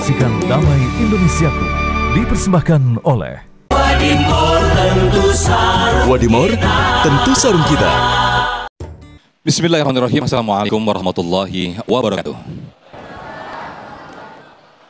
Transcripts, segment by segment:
menyaksikan Damai Indonesiaku dipersembahkan oleh Wadimor tentu sarung kita. Bismillahirrahmanirrahim. Assalamualaikum warahmatullahi wabarakatuh.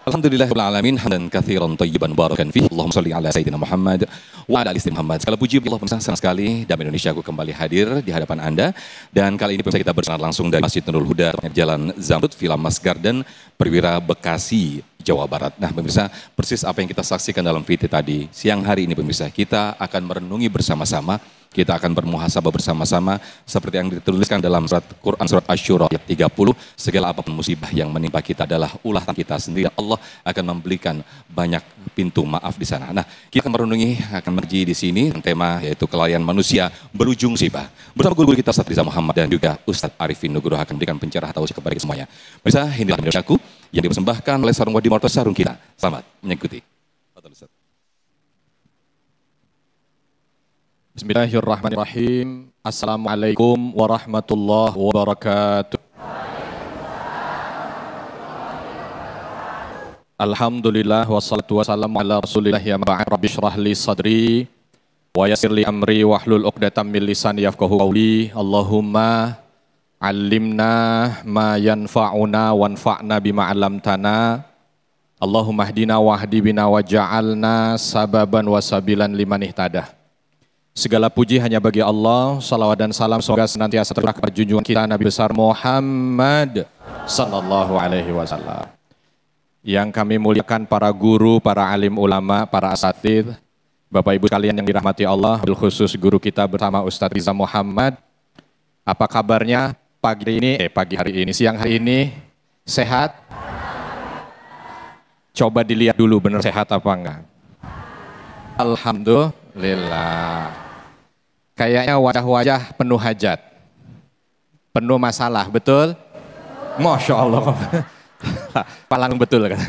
Alhamdulillahirrahmanirrahim. Hamdan katsiran thayyiban barakan fihi. Allahumma shalli ala sayyidina Muhammad wa ala ali sayyidina Muhammad. Segala puji Allah pemirsa, senang sekali Damai Indonesia aku kembali hadir di hadapan Anda. Dan kali ini pemirsa kita bersiaran langsung dari Masjid Nurul Huda, Jalan Zamrud, Villa Mas Garden, Perwira, Bekasi, Jawa Barat. Nah pemirsa, persis apa yang kita saksikan dalam VT tadi. Siang hari ini pemirsa, kita akan merenungi bersama-sama. Kita akan bermuhasabah bersama-sama seperti yang dituliskan dalam surat Quran surat Asy-Syura ayat 30, segala apapun musibah yang menimpa kita adalah ulah tangan kita sendiri. Allah akan memberikan banyak pintu maaf di sana. Nah, kita akan merenungi, akan mengaji di sini tema yaitu kelainan manusia berujung musibah. Bersama guru-guru kita Ustaz Riza Muhammad dan juga Ustaz Arifin Nugroho akan memberikan pencerahan tausiah kepada kita semuanya. Pemirsa, inilah Indonesiaku yang dipersembahkan oleh Sarung Wadimor Sarung Kita. Selamat mengikuti. Bismillahirrahmanirrahim. Assalamualaikum warahmatullahi wabarakatuh. Alhamdulillah wassalatu wassalamu ala rasulillah ya ma'an rabbi syrah li sadri wa yassir li amri wahlul uqdatam min lisani yafqahu qawli. Allahumma allimna ma yanfa'una wanfa'na bima 'allamtana. Allahumma hdina wahdi bina waja'alna sababan wasabilan liman ihtadah. Segala puji hanya bagi Allah, salawat dan salam semoga senantiasa tercurah kepada junjungan kita Nabi besar Muhammad sallallahu alaihi wasallam. Yang kami muliakan para guru, para alim ulama, para asatidz, Bapak Ibu sekalian yang dirahmati Allah, bil khusus guru kita bersama Ustaz Riza Muhammad. Apa kabarnya pagi hari ini, siang hari ini sehat? Coba dilihat dulu benar sehat apa enggak. Alhamdulillah. Kayaknya wajah-wajah penuh hajat, penuh masalah, betul? Masya Allah, palang betul kan?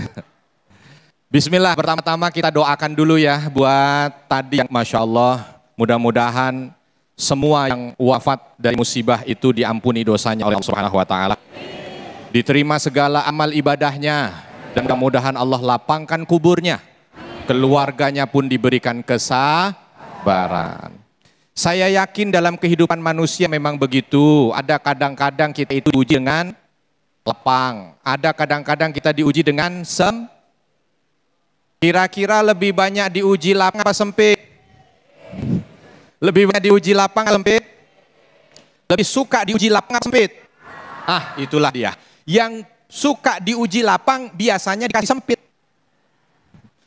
Bismillah, pertama-tama kita doakan dulu ya buat tadi yang Masya Allah, mudah-mudahan semua yang wafat dari musibah itu diampuni dosanya oleh Allah Subhanahu Wa Taala, diterima segala amal ibadahnya, dan mudah-mudahan Allah lapangkan kuburnya, keluarganya pun diberikan kesabaran. Saya yakin dalam kehidupan manusia memang begitu. Ada kadang-kadang kita itu diuji dengan lapang. Ada kadang-kadang kita diuji dengan Kira-kira lebih banyak diuji lapang apa sempit? Lebih banyak diuji lapang apa sempit? Lebih suka diuji lapang apa sempit? Ah, itulah dia. Yang suka diuji lapang biasanya dikasih sempit.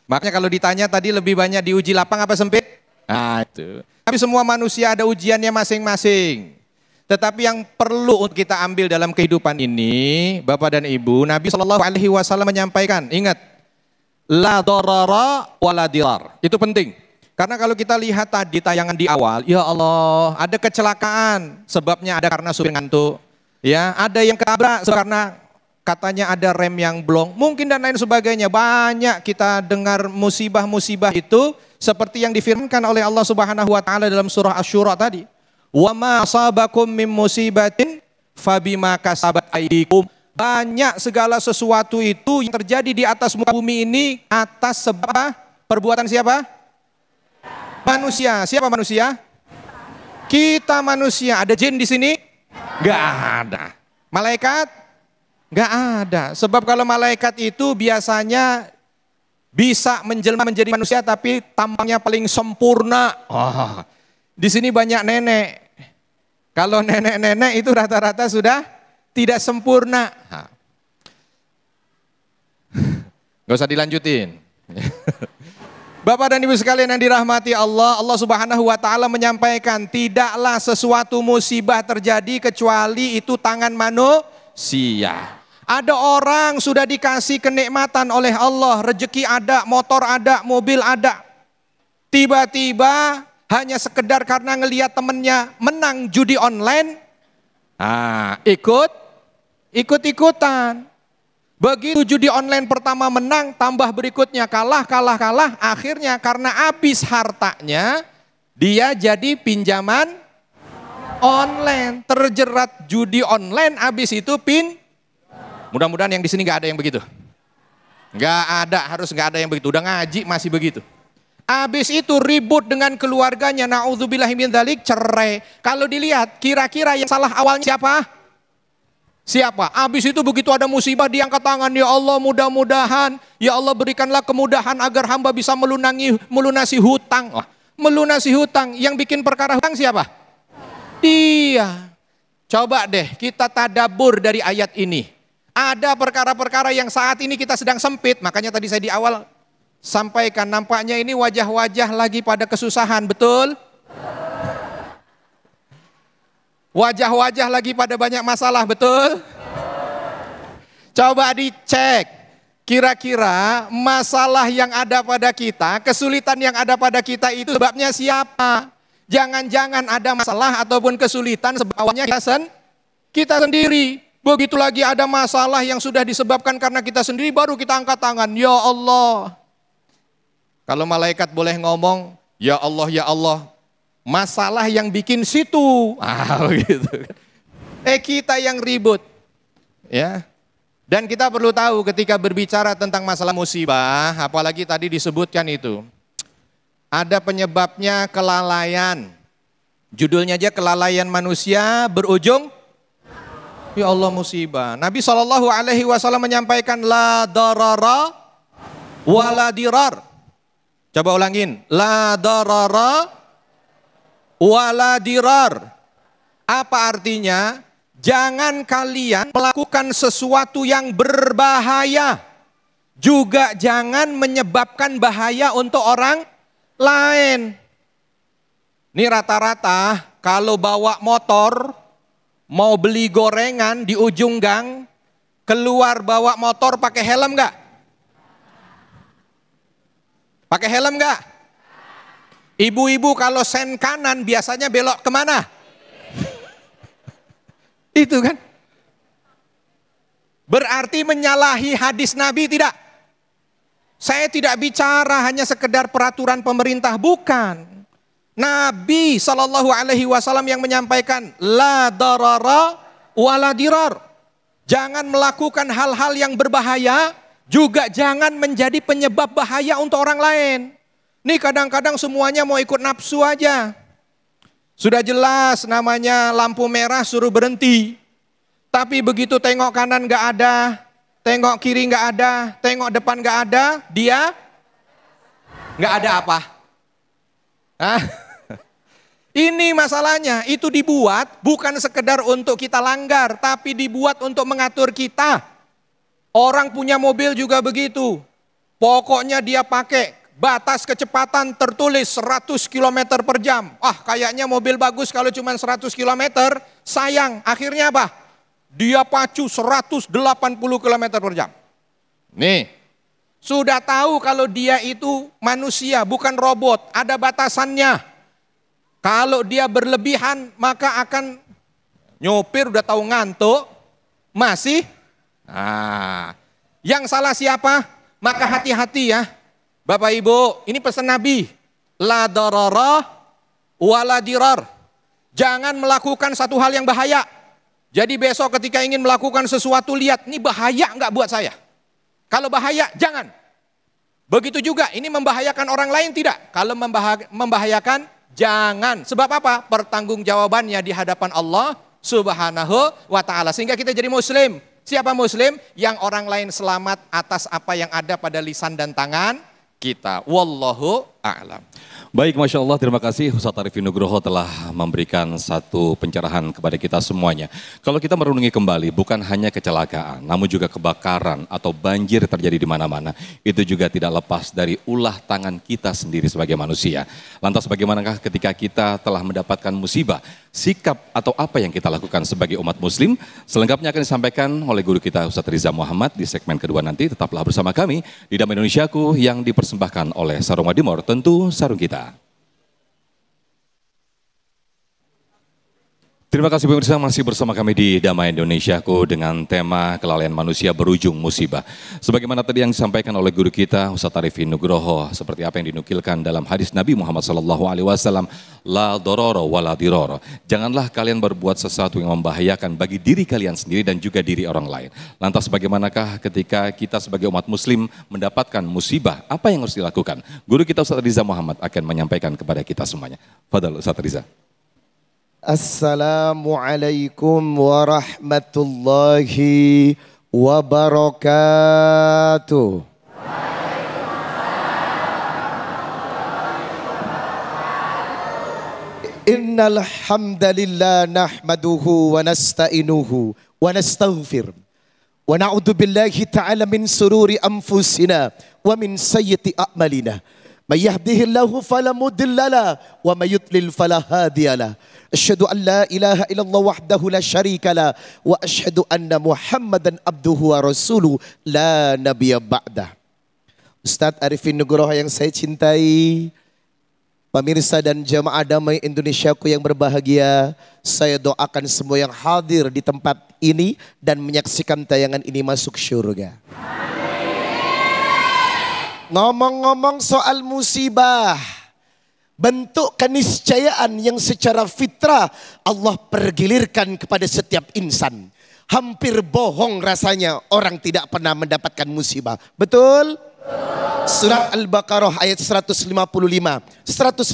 Makanya kalau ditanya tadi lebih banyak diuji lapang apa sempit? Nah itu. Tapi semua manusia ada ujiannya masing-masing. Tetapi yang perlu untuk kita ambil dalam kehidupan ini, Bapak dan Ibu, Nabi SAW menyampaikan, ingat, la darara wala dirar. Itu penting. Karena kalau kita lihat tadi tayangan di awal, ya Allah, ada kecelakaan, sebabnya ada karena supir ngantuk. Ya, ada yang ketabrak karena katanya ada rem yang blong, mungkin dan lain sebagainya. Banyak kita dengar musibah-musibah itu seperti yang difirmankan oleh Allah Subhanahu wa taala dalam surah Asy-Syura tadi. Wa ma asabakum mim musibatin fabima kasabat aydikum. Banyak segala sesuatu itu yang terjadi di atas muka bumi ini atas sebab perbuatan siapa? Manusia. Siapa manusia? Kita manusia. Ada jin di sini? Enggak ada. Malaikat? Enggak ada. Sebab kalau malaikat itu biasanya bisa menjelma menjadi manusia tapi tampangnya paling sempurna. Oh, di sini banyak nenek. Kalau nenek-nenek itu rata-rata sudah tidak sempurna. Gak usah dilanjutin. Bapak dan Ibu sekalian yang dirahmati Allah, Allah Subhanahu wa taala menyampaikan, tidaklah sesuatu musibah terjadi kecuali itu tangan manusia. Ada orang sudah dikasih kenikmatan oleh Allah, rezeki ada, motor ada, mobil ada. Tiba-tiba hanya sekedar karena ngelihat temennya menang judi online, ikut-ikutan. Begitu judi online pertama menang, tambah berikutnya kalah, akhirnya karena habis hartanya, dia jadi pinjaman online, terjerat judi online, habis itu mudah-mudahan yang di sini nggak ada yang begitu. Nggak ada, harus nggak ada yang begitu. Udah ngaji masih begitu. Habis itu ribut dengan keluarganya, na'udzubillahi min dzalik, cerai. Kalau dilihat, kira-kira yang salah awalnya siapa? Siapa? Habis itu begitu ada musibah diangkat tangan, ya Allah mudah-mudahan, ya Allah berikanlah kemudahan agar hamba bisa melunasi hutang. Oh, melunasi hutang, yang bikin perkara hutang siapa? Dia. Coba deh kita tadabbur dari ayat ini. Ada perkara-perkara yang saat ini kita sedang sempit, makanya tadi saya di awal sampaikan, nampaknya ini wajah-wajah lagi pada kesusahan, betul? Wajah-wajah lagi pada banyak masalah, betul? Coba dicek, kira-kira masalah yang ada pada kita, kesulitan yang ada pada kita itu sebabnya siapa? Jangan-jangan ada masalah ataupun kesulitan sebabnya kita sendiri. Begitu lagi ada masalah yang sudah disebabkan karena kita sendiri, baru kita angkat tangan, ya Allah. Kalau malaikat boleh ngomong, ya Allah, masalah yang bikin situ. Gitu. Kita yang ribut. Ya. Dan kita perlu tahu ketika berbicara tentang masalah musibah, apalagi tadi disebutkan itu, ada penyebabnya kelalaian. Judulnya aja kelalaian manusia berujung, ya Allah musibah. Nabi SAW menyampaikan, la darara wala dirar. Coba ulangin, la darara wala dirar. Apa artinya? Jangan kalian melakukan sesuatu yang berbahaya, juga jangan menyebabkan bahaya untuk orang lain. Ini rata-rata kalau bawa motor, mau beli gorengan di ujung gang, keluar bawa motor pakai helm nggak? Pakai helm nggak? Ibu-ibu kalau sen kanan biasanya belok kemana? Itu kan? Berarti menyalahi hadis Nabi tidak? Saya tidak bicara hanya sekedar peraturan pemerintah, bukan. Nabi SAW yang menyampaikan, la darara wala dirar. Jangan melakukan hal-hal yang berbahaya, juga jangan menjadi penyebab bahaya untuk orang lain. Nih kadang-kadang semuanya mau ikut nafsu aja. Sudah jelas namanya lampu merah suruh berhenti. Tapi begitu tengok kanan gak ada, tengok kiri gak ada, tengok depan gak ada, dia gak ada apa? Ini masalahnya, itu dibuat bukan sekedar untuk kita langgar, tapi dibuat untuk mengatur kita. Orang punya mobil juga begitu. Pokoknya dia pakai batas kecepatan tertulis 100 km per jam. Kayaknya mobil bagus kalau cuma 100 km, sayang. Akhirnya apa? Dia pacu 180 km per jam. Nih, sudah tahu kalau dia itu manusia, bukan robot. Ada batasannya. Kalau dia berlebihan, maka akan nyopir udah tahu ngantuk, masih. Yang salah siapa? Maka hati-hati ya. Bapak Ibu, ini pesan Nabi. La darara wala dirar. Jangan melakukan satu hal yang bahaya. Jadi besok ketika ingin melakukan sesuatu, lihat, ini bahaya enggak buat saya? Kalau bahaya, jangan. Begitu juga, ini membahayakan orang lain tidak? Kalau membahayakan, jangan. Sebab apa? Pertanggungjawabannya di hadapan Allah Subhanahu wa ta'ala. Sehingga kita jadi muslim. Siapa muslim? Yang orang lain selamat atas apa yang ada pada lisan dan tangan kita. Wallahu a'lam. Baik, Masya Allah, terima kasih Ustaz Arifin Nugroho telah memberikan satu pencerahan kepada kita semuanya. Kalau kita merenungi kembali, bukan hanya kecelakaan, namun juga kebakaran atau banjir terjadi di mana-mana. Itu juga tidak lepas dari ulah tangan kita sendiri sebagai manusia. Lantas bagaimanakah ketika kita telah mendapatkan musibah? Sikap atau apa yang kita lakukan sebagai umat muslim? Selengkapnya akan disampaikan oleh guru kita Ustaz Riza Muhammad di segmen kedua nanti. Tetaplah bersama kami di Damai Indonesiaku yang dipersembahkan oleh Sarung Wadimor, tentu sarung kita. Terima kasih pemirsa, masih bersama kami di Damai Indonesiaku dengan tema kelalaian manusia berujung musibah. Sebagaimana tadi yang disampaikan oleh guru kita Ustaz Arifin Nugroho, seperti apa yang dinukilkan dalam hadis Nabi Muhammad SAW, la dororo wala diroro. Janganlah kalian berbuat sesuatu yang membahayakan bagi diri kalian sendiri dan juga diri orang lain. Lantas bagaimanakah ketika kita sebagai umat muslim mendapatkan musibah, apa yang harus dilakukan? Guru kita Ustaz Riza Muhammad akan menyampaikan kepada kita semuanya. Fadal Ustaz Riza. Assalamualaikum warahmatullahi wabarakatuh. Innal hamdalillah nahmaduhu wa nasta'inuhu wa nastaghfir wa na'udzu billahi ta'ala min sururi anfusina wa min sayyiati a'malina. May yahdihillahu fala mudilla lahu wa may yudlil fala hadiya lahu. Asyhadu an la ilaha illallah wahdahu la syarika la wa asyhadu anna Muhammadan abduhu wa rasuluh la nabiyya ba'dah. Ustadz Arifin Nugroho yang saya cintai, pemirsa dan jamaah Damai Indonesiaku yang berbahagia, saya doakan semua yang hadir di tempat ini dan menyaksikan tayangan ini masuk syurga. Ngomong-ngomong soal musibah, bentuk keniscayaan yang secara fitrah Allah pergilirkan kepada setiap insan. Hampir bohong rasanya orang tidak pernah mendapatkan musibah. Betul? Surat Al-Baqarah ayat 155, 156.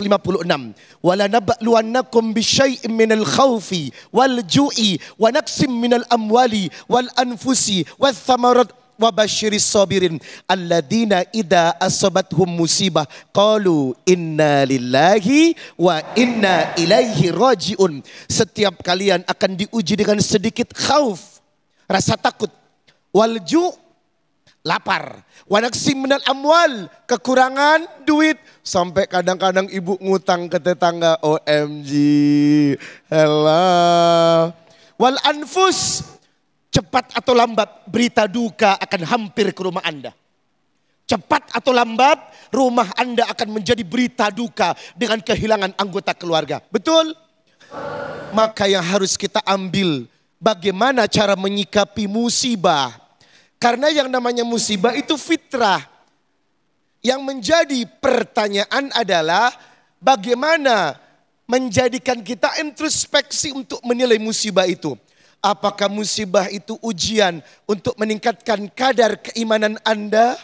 Wala nabluwannakum bisyai'in minal khawfi wal ju'i wa naqsim minal amwali wal anfusi wath thamarat wa basyiris sabirin alladzina idza asabathum musibah qalu inna lillahi wa inna ilaihi rajiun. Setiap kalian akan diuji dengan sedikit khauf, rasa takut, walju, lapar, wa naqsim minal amwal, kekurangan duit, sampai kadang-kadang ibu ngutang ke tetangga, OMG, hello. Wal anfus, cepat atau lambat berita duka akan hampir ke rumah Anda. Cepat atau lambat rumah Anda akan menjadi berita duka dengan kehilangan anggota keluarga. Betul? Maka yang harus kita ambil, bagaimana cara menyikapi musibah. Karena yang namanya musibah itu fitrah. Yang menjadi pertanyaan adalah bagaimana menjadikan kita introspeksi untuk menilai musibah itu. Apakah musibah itu ujian untuk meningkatkan kadar keimanan Anda?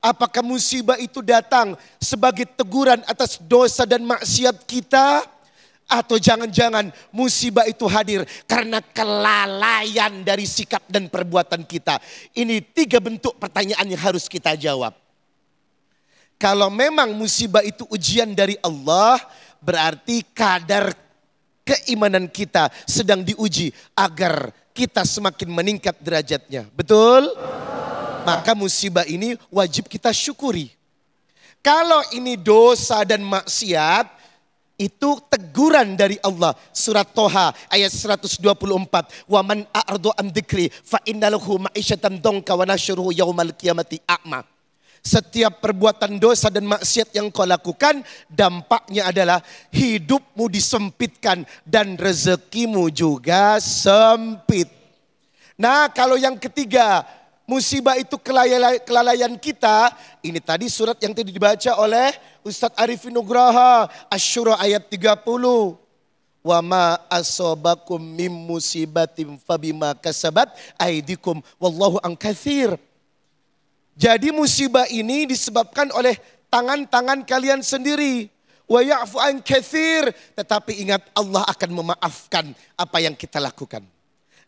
Apakah musibah itu datang sebagai teguran atas dosa dan maksiat kita? Atau jangan-jangan musibah itu hadir karena kelalaian dari sikap dan perbuatan kita? Ini 3 bentuk pertanyaan yang harus kita jawab. Kalau memang musibah itu ujian dari Allah, berarti kadar keimanan kita sedang diuji agar kita semakin meningkat derajatnya. Betul? Maka musibah ini wajib kita syukuri. Kalau ini dosa dan maksiat, itu teguran dari Allah. Surat Toha ayat 124. Wa man a'radu an dzikri fa innalahu ma'isyatan dhanka wa nasyuruhu yaumal qiyamati a'ma. Setiap perbuatan dosa dan maksiat yang kau lakukan, dampaknya adalah hidupmu disempitkan dan rezekimu juga sempit. Nah, kalau yang ketiga, musibah itu kelalaian kita. Ini tadi surat yang tadi dibaca oleh Ustadz Arifin Nugroho, Asy-Syura ayat 30. Wa ma asobakum mim musibatin fabima kasabat aidikum wallahu an katsir. Jadi musibah ini disebabkan oleh tangan-tangan kalian sendiri. Wa ya'fu an katsir, tetapi ingat Allah akan memaafkan apa yang kita lakukan.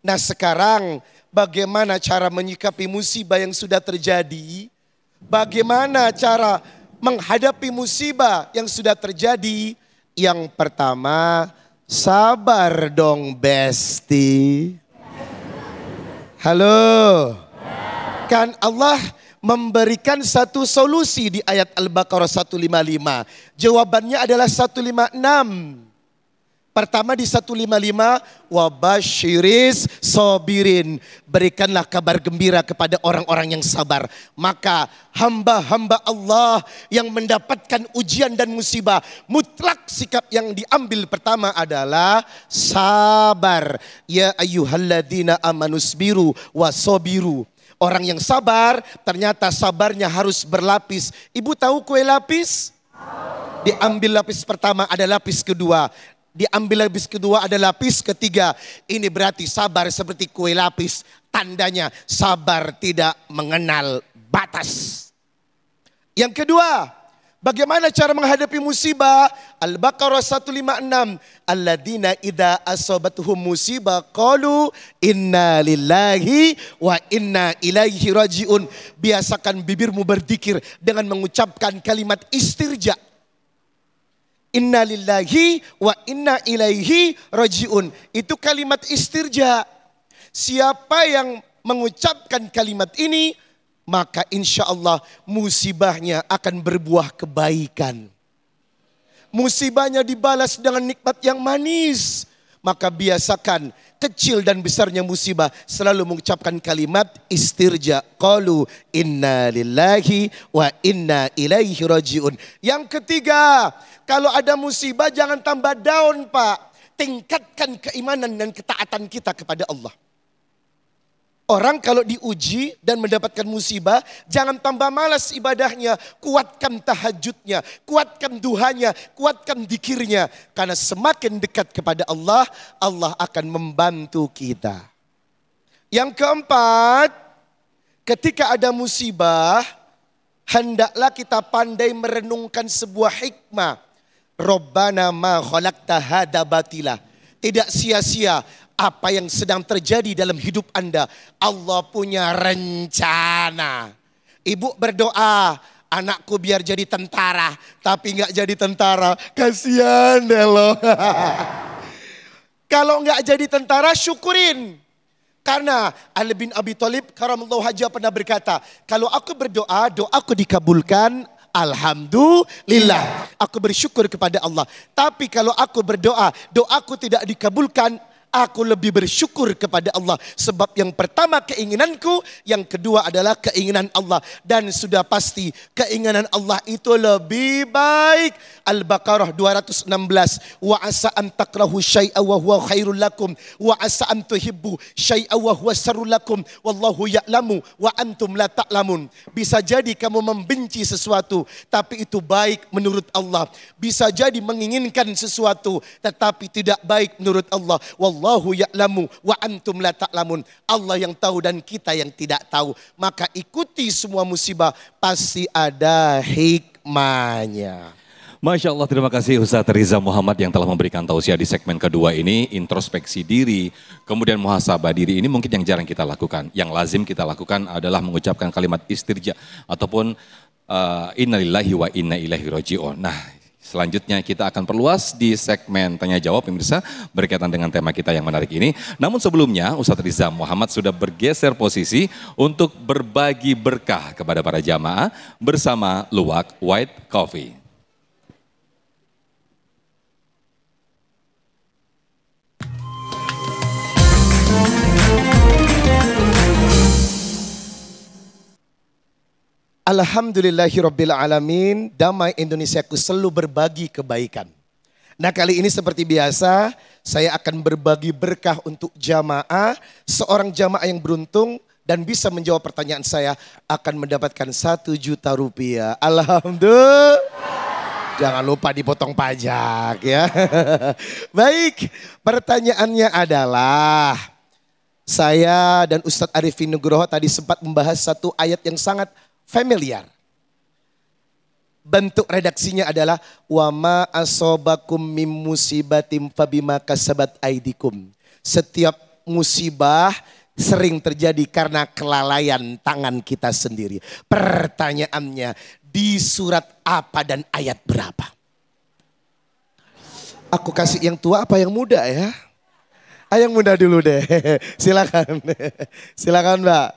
Nah, sekarang bagaimana cara menyikapi musibah yang sudah terjadi? Bagaimana cara menghadapi musibah yang sudah terjadi? Yang pertama, sabar dong Besti. Halo. Kan Allah memberikan satu solusi di ayat Al-Baqarah 155. Jawabannya adalah 156. Pertama di 155, wabashiris sobirin. Berikanlah kabar gembira kepada orang-orang yang sabar. Maka hamba-hamba Allah yang mendapatkan ujian dan musibah, mutlak sikap yang diambil pertama adalah sabar. Ya ayyuhalladzina amanusbiru wasobiru. Orang yang sabar ternyata sabarnya harus berlapis. Ibu tahu kue lapis? Diambil lapis pertama, ada lapis kedua. Diambil lapis kedua, ada lapis ketiga. Ini berarti sabar seperti kue lapis. Tandanya sabar tidak mengenal batas. Yang kedua, bagaimana cara menghadapi musibah? Al-Baqarah 156. Alladzina idza asabatuhum musibah qalu inna lillahi wa inna ilaihi rajiun. Biasakan bibirmu berzikir dengan mengucapkan kalimat istirja. Inna lillahi wa inna ilaihi rajiun. Itu kalimat istirja. Siapa yang mengucapkan kalimat ini, maka insya Allah musibahnya akan berbuah kebaikan. Musibahnya dibalas dengan nikmat yang manis. Maka biasakan kecil dan besarnya musibah selalu mengucapkan kalimat istirja. Qalu inna lillahi wa inna ilaihi rajiun. Yang ketiga, kalau ada musibah jangan tambah down Pak. Tingkatkan keimanan dan ketaatan kita kepada Allah. Orang kalau diuji dan mendapatkan musibah, jangan tambah malas ibadahnya. Kuatkan tahajudnya, kuatkan duhanya, kuatkan zikirnya. Karena semakin dekat kepada Allah, Allah akan membantu kita. Yang keempat, ketika ada musibah, hendaklah kita pandai merenungkan sebuah hikmah. Rabbana ma khalaqta hadza batila. Tidak sia-sia apa yang sedang terjadi dalam hidup Anda. Allah punya rencana. Ibu berdoa, anakku biar jadi tentara, tapi nggak jadi tentara. Kasihan deh loh. Kalau nggak jadi tentara, syukurin. Karena Ali bin Abi Thalib karamallahu wajhahu pernah berkata, kalau aku berdoa, doaku dikabulkan. Alhamdulillah, aku bersyukur kepada Allah. Tapi kalau aku berdoa, doaku tidak dikabulkan, aku lebih bersyukur kepada Allah. Sebab yang pertama keinginanku, yang kedua adalah keinginan Allah. Dan sudah pasti keinginan Allah itu lebih baik. Al-Baqarah 216. Wa asa an takrahu syai'a wa huwa khairul lakum. Wa asa an tuhibbu syai'a wa huwa syarrul lakum. Wallahu ya'lamu wa antum la ta'lamun. Bisa jadi kamu membenci sesuatu, tapi itu baik menurut Allah. Bisa jadi menginginkan sesuatu, tetapi tidak baik menurut Allah. Wallahu ya'lamu wa antum la ta'lamun. Allah yang tahu dan kita yang tidak tahu. Maka ikuti semua musibah, pasti ada hikmahnya. Masya Allah, terima kasih Ustaz Riza Muhammad yang telah memberikan tausiah di segmen kedua ini. Introspeksi diri, kemudian muhasabah diri, ini mungkin yang jarang kita lakukan. Yang lazim kita lakukan adalah mengucapkan kalimat istirja ataupun innalillahi wa inna ilaihi raji'un. Nah, selanjutnya kita akan perluas di segmen tanya jawab pemirsa berkaitan dengan tema kita yang menarik ini. Namun sebelumnya Ustaz Riza Muhammad sudah bergeser posisi untuk berbagi berkah kepada para jamaah bersama Luwak White Coffee. Alhamdulillahirabbil alamin, damai Indonesiaku selalu berbagi kebaikan. Nah, kali ini seperti biasa, saya akan berbagi berkah untuk jamaah. Seorang jamaah yang beruntung dan bisa menjawab pertanyaan saya akan mendapatkan 1 juta rupiah. Alhamdulillah. Jangan lupa dipotong pajak ya. Baik, pertanyaannya adalah, saya dan Ustadz Arifin Nugroho tadi sempat membahas satu ayat yang sangat familiar. Bentuk redaksinya adalah wa ma asobakum mim musibatim fabima kasabat aidikum. Setiap musibah sering terjadi karena kelalaian tangan kita sendiri. Pertanyaannya, di surat apa dan ayat berapa? Aku kasih yang tua apa yang muda ya? Yang muda dulu deh. Silakan. Silakan Mbak.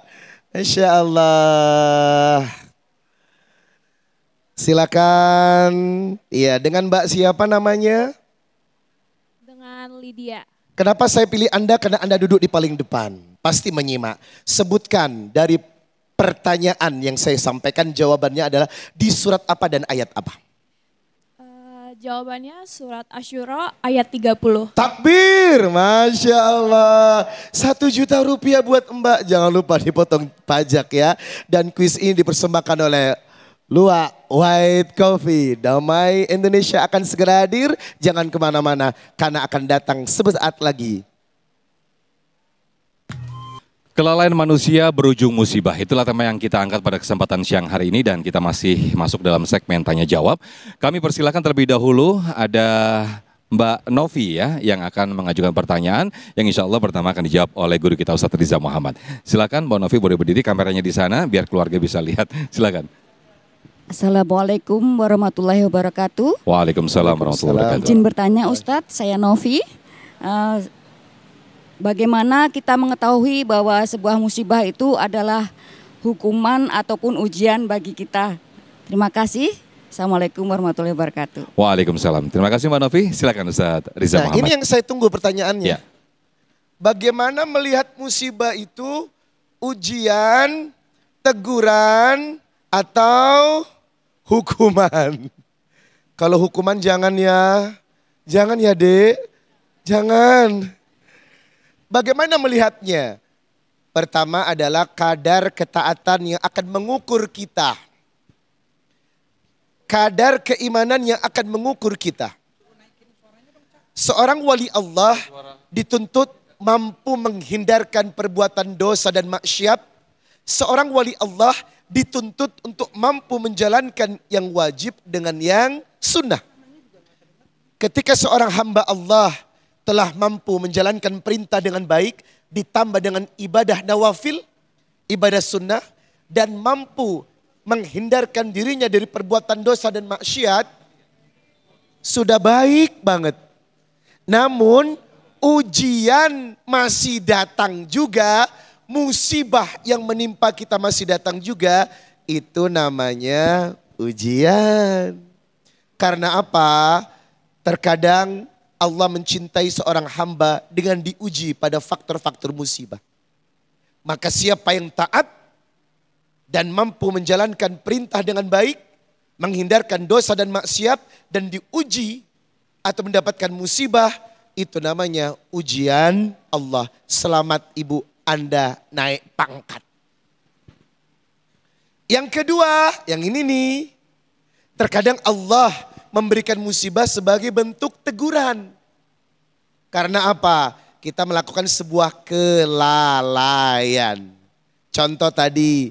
Insya Allah. Silakan. Iya, dengan Mbak siapa namanya? Dengan dengan Lydia. Kenapa saya pilih Anda? Karena Anda duduk di paling depan. Pasti menyimak. Sebutkan dari pertanyaan yang saya sampaikan jawabannya adalah di surat apa dan ayat apa? Jawabannya surat Asy-Syura ayat 30. Takbir, Masya Allah. 1 juta rupiah buat Mbak. Jangan lupa dipotong pajak ya. Dan kuis ini dipersembahkan oleh Luwak White Coffee. Damai Indonesia akan segera hadir. Jangan kemana-mana karena akan datang sesaat lagi. Kelalaian manusia berujung musibah. Itulah tema yang kita angkat pada kesempatan siang hari ini dan kita masih masuk dalam segmen tanya jawab. Kami persilakan terlebih dahulu ada Mbak Novi ya yang akan mengajukan pertanyaan yang insya Allah pertama akan dijawab oleh guru kita Ustadz Riza Muhammad. Silakan Mbak Novi boleh berdiri, kameranya di sana biar keluarga bisa lihat. Silakan. Assalamualaikum warahmatullahi wabarakatuh. Waalaikumsalam warahmatullahi wabarakatuh. Izin bertanya Ustadz, saya Novi. Bagaimana kita mengetahui bahwa sebuah musibah itu adalah hukuman ataupun ujian bagi kita? Terima kasih. Assalamualaikum warahmatullahi wabarakatuh. Waalaikumsalam. Terima kasih Mbak Novi. Silakan Ustadz Riza Muhammad. Ini yang saya tunggu pertanyaannya. Ya. Bagaimana melihat musibah itu ujian, teguran, atau hukuman? Kalau hukuman jangan ya Dek, jangan. Bagaimana melihatnya? Pertama adalah kadar ketaatan yang akan mengukur kita. Kadar keimanan yang akan mengukur kita. Seorang wali Allah dituntut mampu menghindarkan perbuatan dosa dan maksiat. Seorang wali Allah dituntut untuk mampu menjalankan yang wajib dengan yang sunnah. Ketika seorang hamba Allah telah mampu menjalankan perintah dengan baik, ditambah dengan ibadah nawafil, ibadah sunnah, dan mampu menghindarkan dirinya dari perbuatan dosa dan maksiat, sudah baik banget. Namun ujian masih datang juga, musibah yang menimpa kita masih datang juga, itu namanya ujian. Karena apa? Terkadang Allah mencintai seorang hamba dengan diuji pada faktor-faktor musibah. Maka siapa yang taat dan mampu menjalankan perintah dengan baik, menghindarkan dosa dan maksiat, dan diuji atau mendapatkan musibah, itu namanya ujian Allah. Selamat ibu, Anda naik pangkat. Yang kedua, yang ini nih, terkadang Allah memberikan musibah sebagai bentuk teguran. Karena apa? Kita melakukan sebuah kelalaian. Contoh tadi,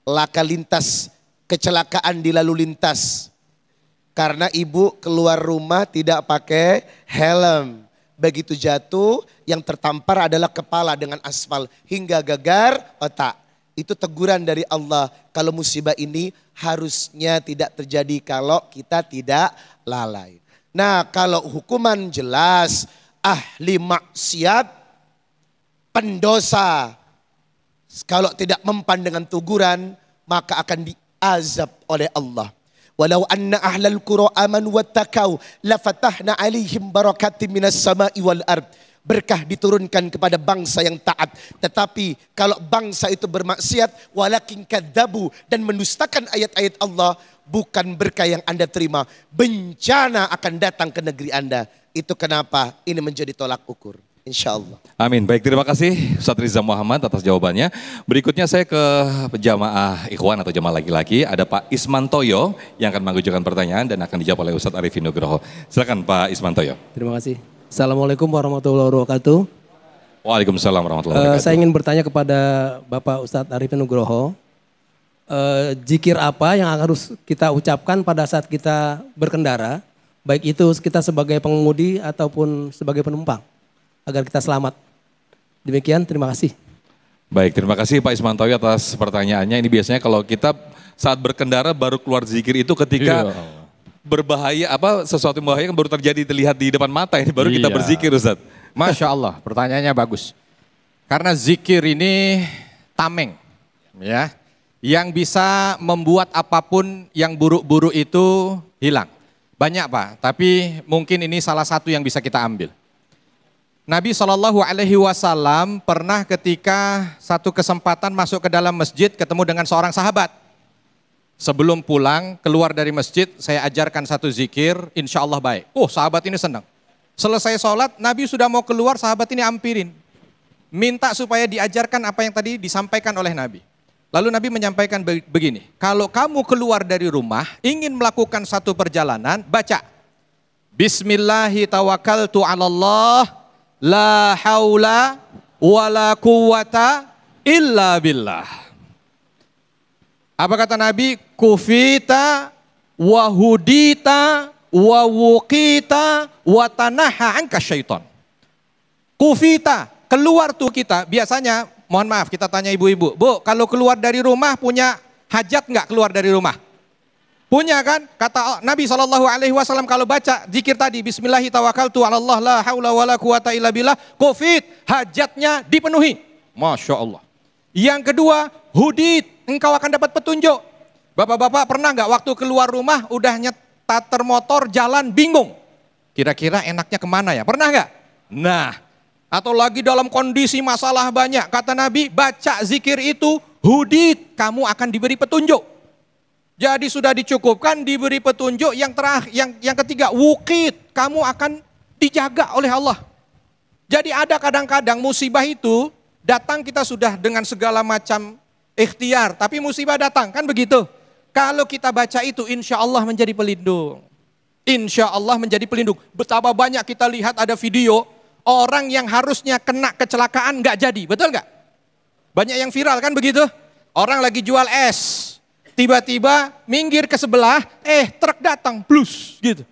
laka lintas, kecelakaan di lalu lintas. Karena ibu keluar rumah tidak pakai helm. Begitu jatuh, yang tertampar adalah kepala dengan aspal hingga gagar otak. Itu teguran dari Allah. Kalau musibah ini harusnya tidak terjadi kalau kita tidak lalai. Nah, kalau hukuman jelas, ahli maksiat, pendosa, kalau tidak mempan dengan teguran, maka akan diazab oleh Allah. Walau anna ahlal qura amanu wattaqau lafatahna alaihim barakatim minas sama'i wal ard. Berkah diturunkan kepada bangsa yang taat. Tetapi kalau bangsa itu bermaksiat, walakin kadzabu, dan mendustakan ayat-ayat Allah, bukan berkah yang Anda terima. Bencana akan datang ke negeri Anda. Itu kenapa ini menjadi tolak ukur. Insya Allah. Amin. Baik, terima kasih Ustadz Riza Muhammad atas jawabannya. Berikutnya saya ke jamaah ikhwan atau jamaah laki-laki. Ada Pak Ismantoyo yang akan mengajukan pertanyaan dan akan dijawab oleh Ustadz Arifin Nugroho. Silakan Pak Ismantoyo. Terima kasih. Assalamualaikum warahmatullahi wabarakatuh. Waalaikumsalam warahmatullahi wabarakatuh. Saya ingin bertanya kepada Bapak Ustadz Arifin Nugroho. Zikir apa yang harus kita ucapkan pada saat kita berkendara, baik itu kita sebagai pengemudi ataupun sebagai penumpang, agar kita selamat. Demikian, terima kasih. Baik, terima kasih Pak Ismantoyo atas pertanyaannya. Ini biasanya kalau kita saat berkendara baru keluar zikir itu ketika berbahaya, sesuatu yang bahaya yang baru terlihat di depan mata, ini baru kita berzikir Ustadz. Masya Allah, pertanyaannya bagus. Karena zikir ini tameng, ya, yang bisa membuat apapun yang buruk-buruk itu hilang. Banyak Pak, tapi mungkin ini salah satu yang bisa kita ambil. Nabi SAW pernah ketika satu kesempatan masuk ke dalam masjid ketemu dengan seorang sahabat. Sebelum pulang keluar dari masjid saya ajarkan satu zikir, insya Allah baik. Oh sahabat ini senang. Selesai sholat Nabi sudah mau keluar, sahabat ini ampirin. Minta supaya diajarkan apa yang tadi disampaikan oleh Nabi. Lalu Nabi menyampaikan begini, kalau kamu keluar dari rumah ingin melakukan satu perjalanan, baca Bismillahi tawakkaltu 'alallah la haula wala quwata illa billah. Apa kata Nabi? Kufita wa hudita wa wuqita wa tanaha anka syaitan. Kufita, keluar tuh kita. Biasanya, mohon maaf kita tanya ibu-ibu, Bu, kalau keluar dari rumah punya hajat nggak keluar dari rumah? Punya kan? Kata Nabi SAW kalau baca zikir tadi, Bismillahirrahmanirrahim, Allah la haula wala quwata illa billah, Covid, hajatnya dipenuhi. Masya Allah. Yang kedua, hudit, engkau akan dapat petunjuk. Bapak-bapak pernah nggak waktu keluar rumah udah nyetar motor jalan bingung? Kira-kira enaknya kemana ya? Pernah nggak? Nah, atau lagi dalam kondisi masalah banyak, kata Nabi, baca zikir itu, hudit, kamu akan diberi petunjuk. Jadi sudah dicukupkan, diberi petunjuk. Yang terakhir, yang ketiga, wukit, kamu akan dijaga oleh Allah. Jadi ada kadang-kadang musibah itu datang kita sudah dengan segala macam ikhtiar, tapi musibah datang, kan begitu. Kalau kita baca itu, insya Allah menjadi pelindung. Insya Allah menjadi pelindung. Betapa banyak kita lihat ada video orang yang harusnya kena kecelakaan nggak jadi, betul nggak? Banyak yang viral kan begitu. Orang lagi jual es. Tiba-tiba minggir ke sebelah, truk datang, plus gitu.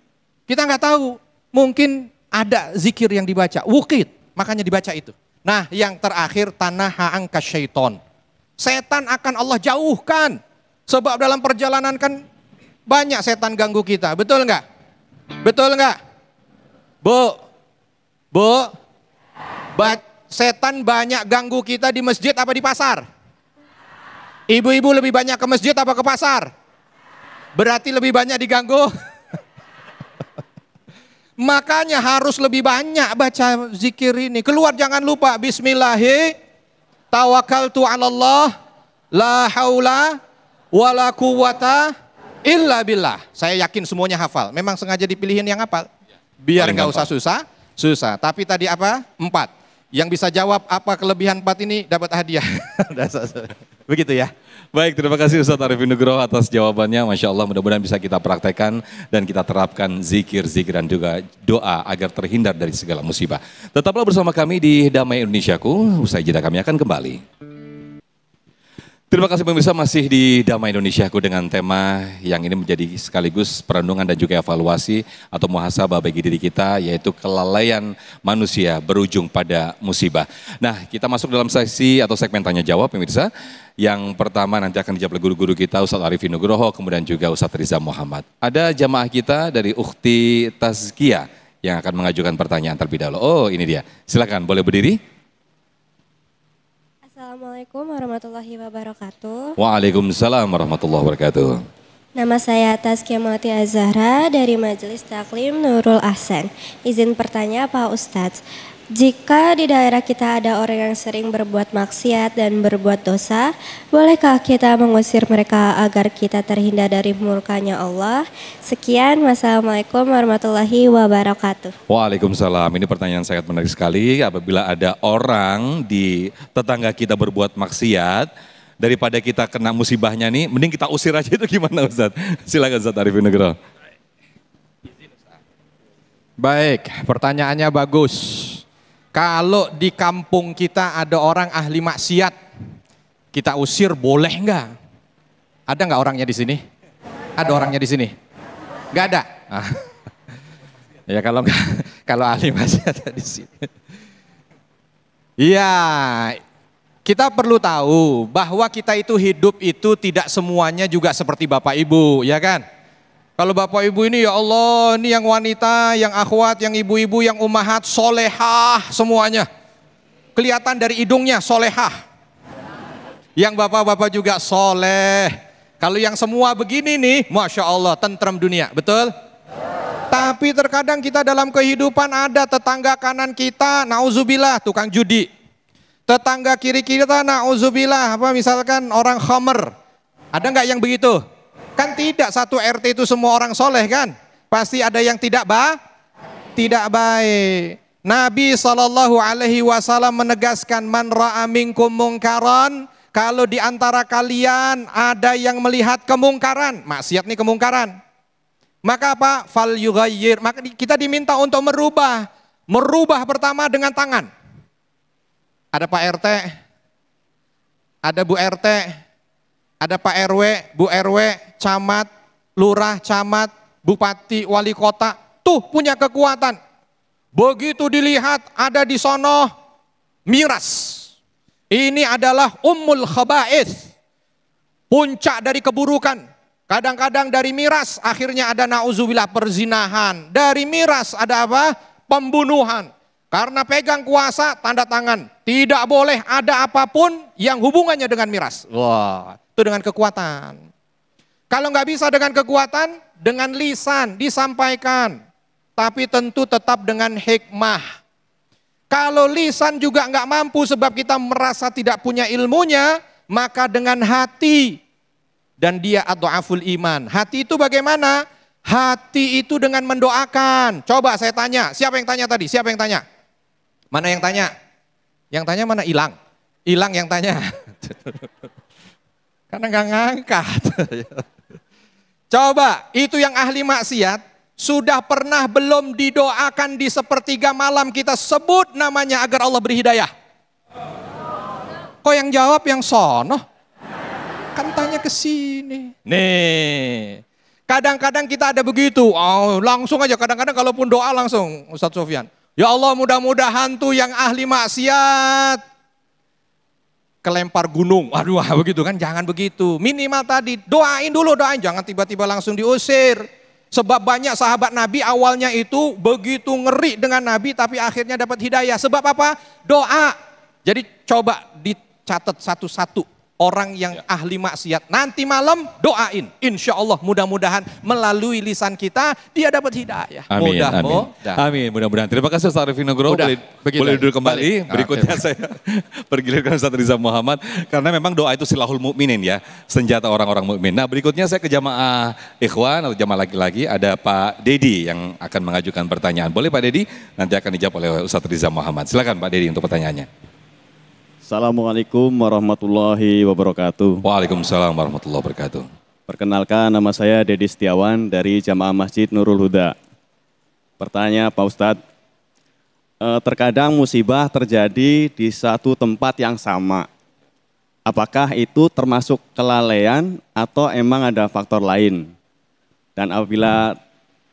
Kita nggak tahu, mungkin ada zikir yang dibaca, wukit, makanya dibaca itu. Nah yang terakhir, tanaha angka syaiton. Setan akan Allah jauhkan. Sebab dalam perjalanan kan banyak setan ganggu kita, betul nggak? Betul nggak? Bu, setan banyak ganggu kita di masjid apa di pasar? Ibu-ibu lebih banyak ke masjid apa ke pasar? Berarti lebih banyak diganggu. Makanya harus lebih banyak baca zikir ini. Keluar jangan lupa Bismillahi tawakkaltu 'alallah la haula wala quwata illa billah. Saya yakin semuanya hafal. Memang sengaja dipilihin yang hafal. Biar nggak usah susah. Tapi tadi apa? 4. Yang bisa jawab apa kelebihan 4 ini dapat hadiah. Begitu ya. Baik, terima kasih Ustadz Arifin Nugroho atas jawabannya. Masya Allah, mudah-mudahan bisa kita praktekkan dan kita terapkan zikir-zikir dan juga doa agar terhindar dari segala musibah. Tetaplah bersama kami di Damai Indonesiaku. Usai jeda kami akan kembali. Terima kasih pemirsa, masih di Damai Indonesiaku dengan tema yang ini menjadi sekaligus perenungan dan juga evaluasi atau muhasabah bagi diri kita, yaitu kelalaian manusia berujung pada musibah. Nah, kita masuk dalam sesi atau segmen tanya jawab pemirsa. Yang pertama nanti akan dijawab oleh guru-guru kita, Ustadz Arifin Nugroho, kemudian juga Ustadz Riza Muhammad. Ada jamaah kita dari Ukhti Tazkiyah yang akan mengajukan pertanyaan terlebih dahulu. Oh, ini dia. Silakan, boleh berdiri. Assalamualaikum warahmatullahi wabarakatuh. Waalaikumsalam warahmatullahi wabarakatuh. Nama saya Tazkiyah Mawati Azahra dari Majelis Taklim Nurul Ahsan. Izin bertanya Pak Ustadz, jika di daerah kita ada orang yang sering berbuat maksiat dan berbuat dosa, bolehkah kita mengusir mereka agar kita terhindar dari murkanya Allah? Sekian, wassalamualaikum warahmatullahi wabarakatuh. Waalaikumsalam, ini pertanyaan sangat menarik sekali. Apabila ada orang di tetangga kita berbuat maksiat, daripada kita kena musibahnya nih, mending kita usir aja, itu gimana Ustadz? Silakan Ustadz Arifin Nugroho. Baik, pertanyaannya bagus. Kalau di kampung kita ada orang ahli maksiat, kita usir boleh nggak? Ada nggak orangnya di sini? Ada orangnya di sini? Nggak ada. Ah. Ya kalau ahli maksiat ada di sini. Iya, kita perlu tahu bahwa kita itu hidup itu tidak semuanya juga seperti Bapak Ibu, ya kan? Kalau Bapak Ibu ini ya Allah, ini yang wanita, yang akhwat, yang ibu-ibu, yang ummahat, solehah semuanya. Kelihatan dari hidungnya solehah. Yang bapak-bapak juga soleh. Kalau yang semua begini nih, Masya Allah, tentrem dunia, betul? Tapi terkadang kita dalam kehidupan ada tetangga kanan kita, nauzubillah, tukang judi. Tetangga kiri kita, nauzubillah, misalkan orang khamer. Ada nggak yang begitu? Kan tidak, satu RT itu semua orang soleh kan? Pasti ada yang tidak baik. Nabi SAW menegaskan, man ra'a minkum mungkaran, kalau di antara kalian ada yang melihat kemungkaran, maksiat nih kemungkaran. Maka apa? Fal yughayyir. Maka kita diminta untuk merubah. Merubah pertama dengan tangan. Ada Pak RT, ada Bu RT, ada Pak RW, Bu RW, camat, lurah, camat, bupati, wali kota. Tuh punya kekuatan. Begitu dilihat ada di sono miras. Ini adalah ummul khaba'ith. Puncak dari keburukan. Kadang-kadang dari miras akhirnya ada nauzubillah perzinahan. Dari miras ada apa? Pembunuhan. Karena pegang kuasa tanda tangan. Tidak boleh ada apapun yang hubungannya dengan miras. Wah, itu dengan kekuatan. Kalau nggak bisa dengan kekuatan, dengan lisan disampaikan. Tapi tentu tetap dengan hikmah. Kalau lisan juga nggak mampu sebab kita merasa tidak punya ilmunya, maka dengan hati. Dan dia adhaful iman. Hati itu bagaimana? Hati itu dengan mendoakan. Coba saya tanya, siapa yang tanya tadi? Siapa yang tanya? Mana yang tanya? Yang tanya mana? Hilang. Hilang yang tanya. Karena nggak ngangkat. Coba, itu yang ahli maksiat, sudah pernah belum didoakan di sepertiga malam kita sebut namanya agar Allah beri hidayah? Kok yang jawab yang sono? Kan tanya ke sini. Nih, kadang-kadang kita ada begitu. Oh, langsung aja. Kadang-kadang kalaupun doa langsung, Ustadz Sofyan. Ya Allah, mudah-mudahan tuh yang ahli maksiat kelempar gunung. Aduh, begitu kan? Jangan begitu. Minimal tadi doain dulu, doain. Jangan tiba-tiba langsung diusir. Sebab banyak sahabat Nabi awalnya itu begitu ngeri dengan Nabi, tapi akhirnya dapat hidayah. Sebab apa? Doa. Jadi coba dicatat satu-satu. Orang yang ahli maksiat, nanti malam doain. Insya Allah mudah-mudahan melalui lisan kita, dia dapat hidayah. Amin, amin. Mudah-mudahan. Terima kasih Ustaz Arifin Nugroho. Boleh duduk kembali. Berikutnya saya pergiliran Ustaz Riza Muhammad. Karena memang doa itu silahul mukminin ya. Senjata orang-orang mukmin. Nah berikutnya saya ke jamaah ikhwan atau jamaah laki-laki. Ada Pak Dedi yang akan mengajukan pertanyaan. Boleh Pak Dedi? Nanti akan dijawab oleh Ustaz Riza Muhammad. Silakan Pak Dedi untuk pertanyaannya. Assalamualaikum warahmatullahi wabarakatuh. Waalaikumsalam warahmatullahi wabarakatuh. Perkenalkan, nama saya Dedi Setiawan dari Jamaah Masjid Nurul Huda. Pertanyaan Pak Ustadz, terkadang musibah terjadi di satu tempat yang sama. Apakah itu termasuk kelalaian atau emang ada faktor lain? Dan apabila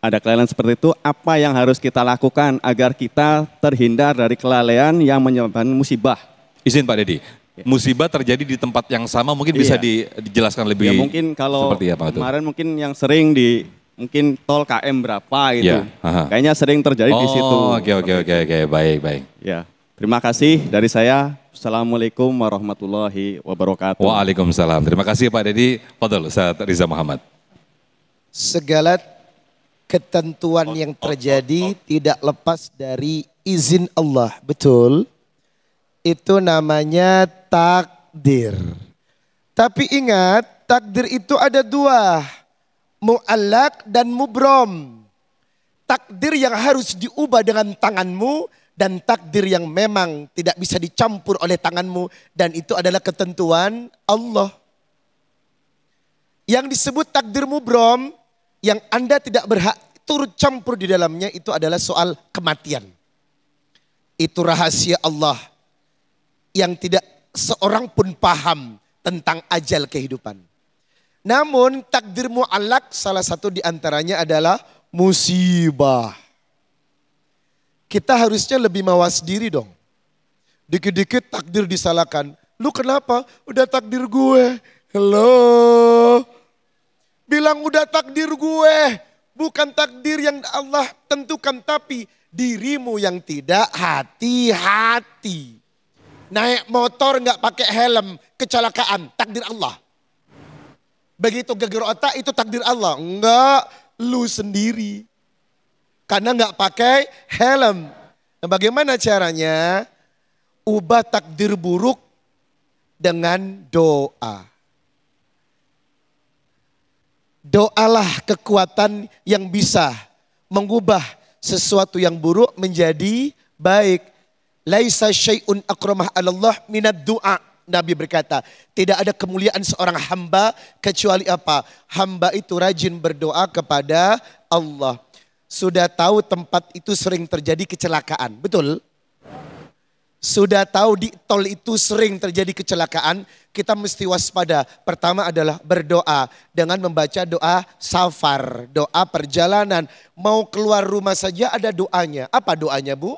ada kelalaian seperti itu, apa yang harus kita lakukan agar kita terhindar dari kelalaian yang menyebabkan musibah? Izin Pak Dedi, musibah terjadi di tempat yang sama mungkin bisa dijelaskan lebih ya, mungkin kalau seperti apa itu? Kemarin mungkin yang sering mungkin tol KM berapa gitu. Ya, kayaknya sering terjadi di situ. Oke, baik. Ya, terima kasih dari saya. Assalamualaikum warahmatullahi wabarakatuh. Waalaikumsalam. Terima kasih Pak Dedi. Fadhol Ustaz Riza Muhammad. Segala ketentuan yang terjadi tidak lepas dari izin Allah, betul? Itu namanya takdir. Tapi ingat, takdir itu ada dua. Mu'allaq dan mubrom. Takdir yang harus diubah dengan tanganmu dan takdir yang memang tidak bisa dicampur oleh tanganmu. Dan itu adalah ketentuan Allah. Yang disebut takdir mubrom, yang Anda tidak berhak turut campur di dalamnya, itu adalah soal kematian. Itu rahasia Allah yang tidak seorang pun paham tentang ajal kehidupan. Namun takdir mu'allaq salah satu diantaranya adalah musibah. Kita harusnya lebih mawas diri dong. Dikit-dikit takdir disalahkan. Lu kenapa? Udah takdir gue. Halo. Bilang udah takdir gue. Bukan takdir yang Allah tentukan, tapi dirimu yang tidak hati-hati. Naik motor nggak pakai helm, kecelakaan, takdir Allah. Begitu geger otak itu takdir Allah. Enggak, lu sendiri. karena nggak pakai helm. Nah, bagaimana caranya? Ubah takdir buruk dengan doa. Doalah kekuatan yang bisa mengubah sesuatu yang buruk menjadi baik. Laisa syai'un akramah 'alallah minad du'a. Nabi berkata, tidak ada kemuliaan seorang hamba kecuali apa? Hamba itu rajin berdoa kepada Allah. Sudah tahu tempat itu sering terjadi kecelakaan, betul? Sudah tahu di tol itu sering terjadi kecelakaan, kita mesti waspada. Pertama adalah berdoa dengan membaca doa safar, doa perjalanan. Mau keluar rumah saja ada doanya. Apa doanya, Bu?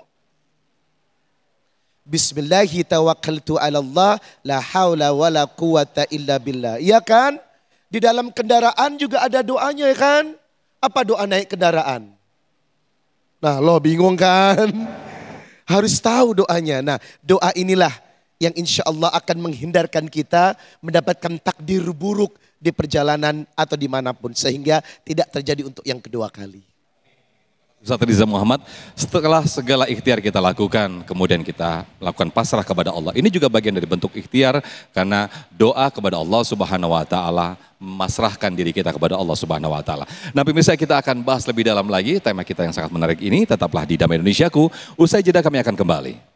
Bismillahi tawakkaltu ala Allah la haula wala quwata illa billah. Iya kan? Di dalam kendaraan juga ada doanya, ya kan? Apa doa naik kendaraan? Nah, lo bingung kan? Harus tahu doanya. Nah, doa inilah yang insya Allah akan menghindarkan kita mendapatkan takdir buruk di perjalanan atau dimanapun. Sehingga tidak terjadi untuk yang kedua kali. Ustaz Riza Muhammad, setelah segala ikhtiar kita lakukan, kemudian kita lakukan pasrah kepada Allah. Ini juga bagian dari bentuk ikhtiar karena doa kepada Allah Subhanahu wa taala, memasrahkan diri kita kepada Allah Subhanahu wa taala. Nah, pemirsa, kita akan bahas lebih dalam lagi tema kita yang sangat menarik ini. Tetaplah di Damai Indonesiaku. Usai jeda kami akan kembali.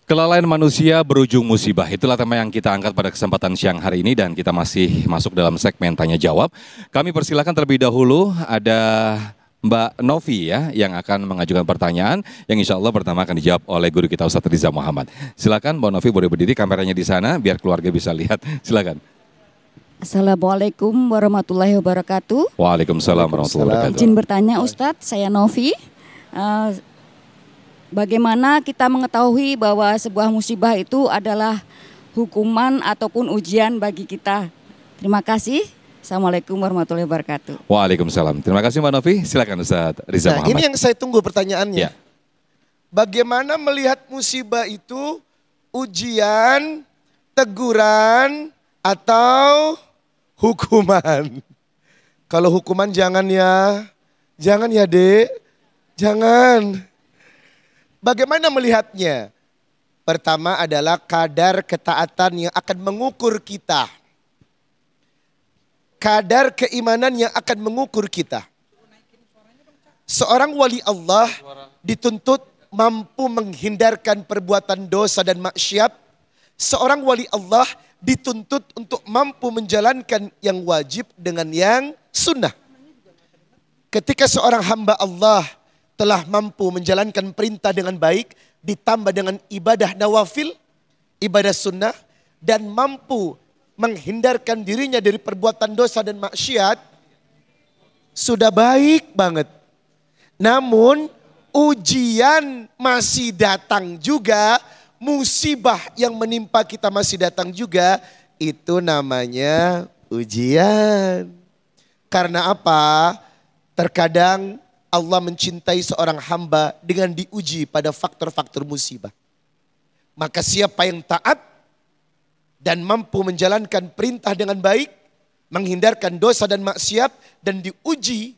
Kelalaian manusia berujung musibah. Itulah tema yang kita angkat pada kesempatan siang hari ini dan kita masih masuk dalam segmen tanya jawab. Kami persilakan terlebih dahulu ada Mbak Novi ya yang akan mengajukan pertanyaan yang insya Allah pertama akan dijawab oleh guru kita Ustaz Riza Muhammad. Silakan Mbak Novi, boleh berdiri, kameranya di sana biar keluarga bisa lihat. Silakan. Assalamualaikum warahmatullahi wabarakatuh. Waalaikumsalam warahmatullahi wabarakatuh. Izin bertanya Ustadz, saya Novi. Bagaimana kita mengetahui bahwa sebuah musibah itu adalah hukuman ataupun ujian bagi kita? Terima kasih. Assalamualaikum warahmatullahi wabarakatuh. Waalaikumsalam. Terima kasih Mbak Novi. Silakan Ustaz Riza Muhammad. Ini yang saya tunggu pertanyaannya. Ya. Bagaimana melihat musibah itu ujian, teguran, atau hukuman? Kalau hukuman jangan ya Dek, jangan. Bagaimana melihatnya? Pertama adalah kadar ketaatan yang akan mengukur kita. Kadar keimanan yang akan mengukur kita. Seorang wali Allah dituntut mampu menghindarkan perbuatan dosa dan maksiat. Seorang wali Allah dituntut untuk mampu menjalankan yang wajib dengan yang sunnah. Ketika seorang hamba Allah telah mampu menjalankan perintah dengan baik, ditambah dengan ibadah nawafil, ibadah sunnah, dan mampu menghindarkan dirinya dari perbuatan dosa dan maksiat, sudah baik banget. Namun ujian masih datang juga, musibah yang menimpa kita masih datang juga, itu namanya ujian. Karena apa? Terkadang Allah mencintai seorang hamba dengan diuji pada faktor-faktor musibah. Maka siapa yang taat dan mampu menjalankan perintah dengan baik, menghindarkan dosa dan maksiat, dan diuji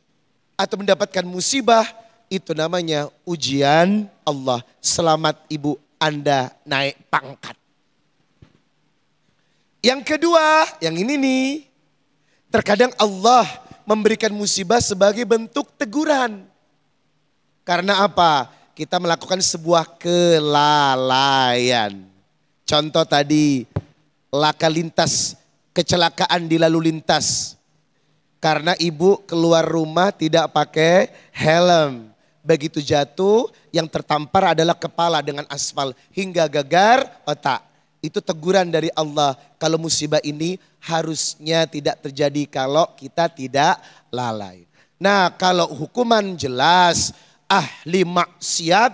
atau mendapatkan musibah, itu namanya ujian Allah. Selamat ibu, Anda naik pangkat. Yang kedua, yang ini nih, terkadang Allah memberikan musibah sebagai bentuk teguran. Karena apa? Kita melakukan sebuah kelalaian. Contoh tadi, laka lintas, kecelakaan di lalu lintas. Karena ibu keluar rumah tidak pakai helm. Begitu jatuh, yang tertampar adalah kepala dengan aspal hingga gagar otak. Itu teguran dari Allah. Kalau musibah ini harusnya tidak terjadi kalau kita tidak lalai. Nah, kalau hukuman jelas, ahli maksiat,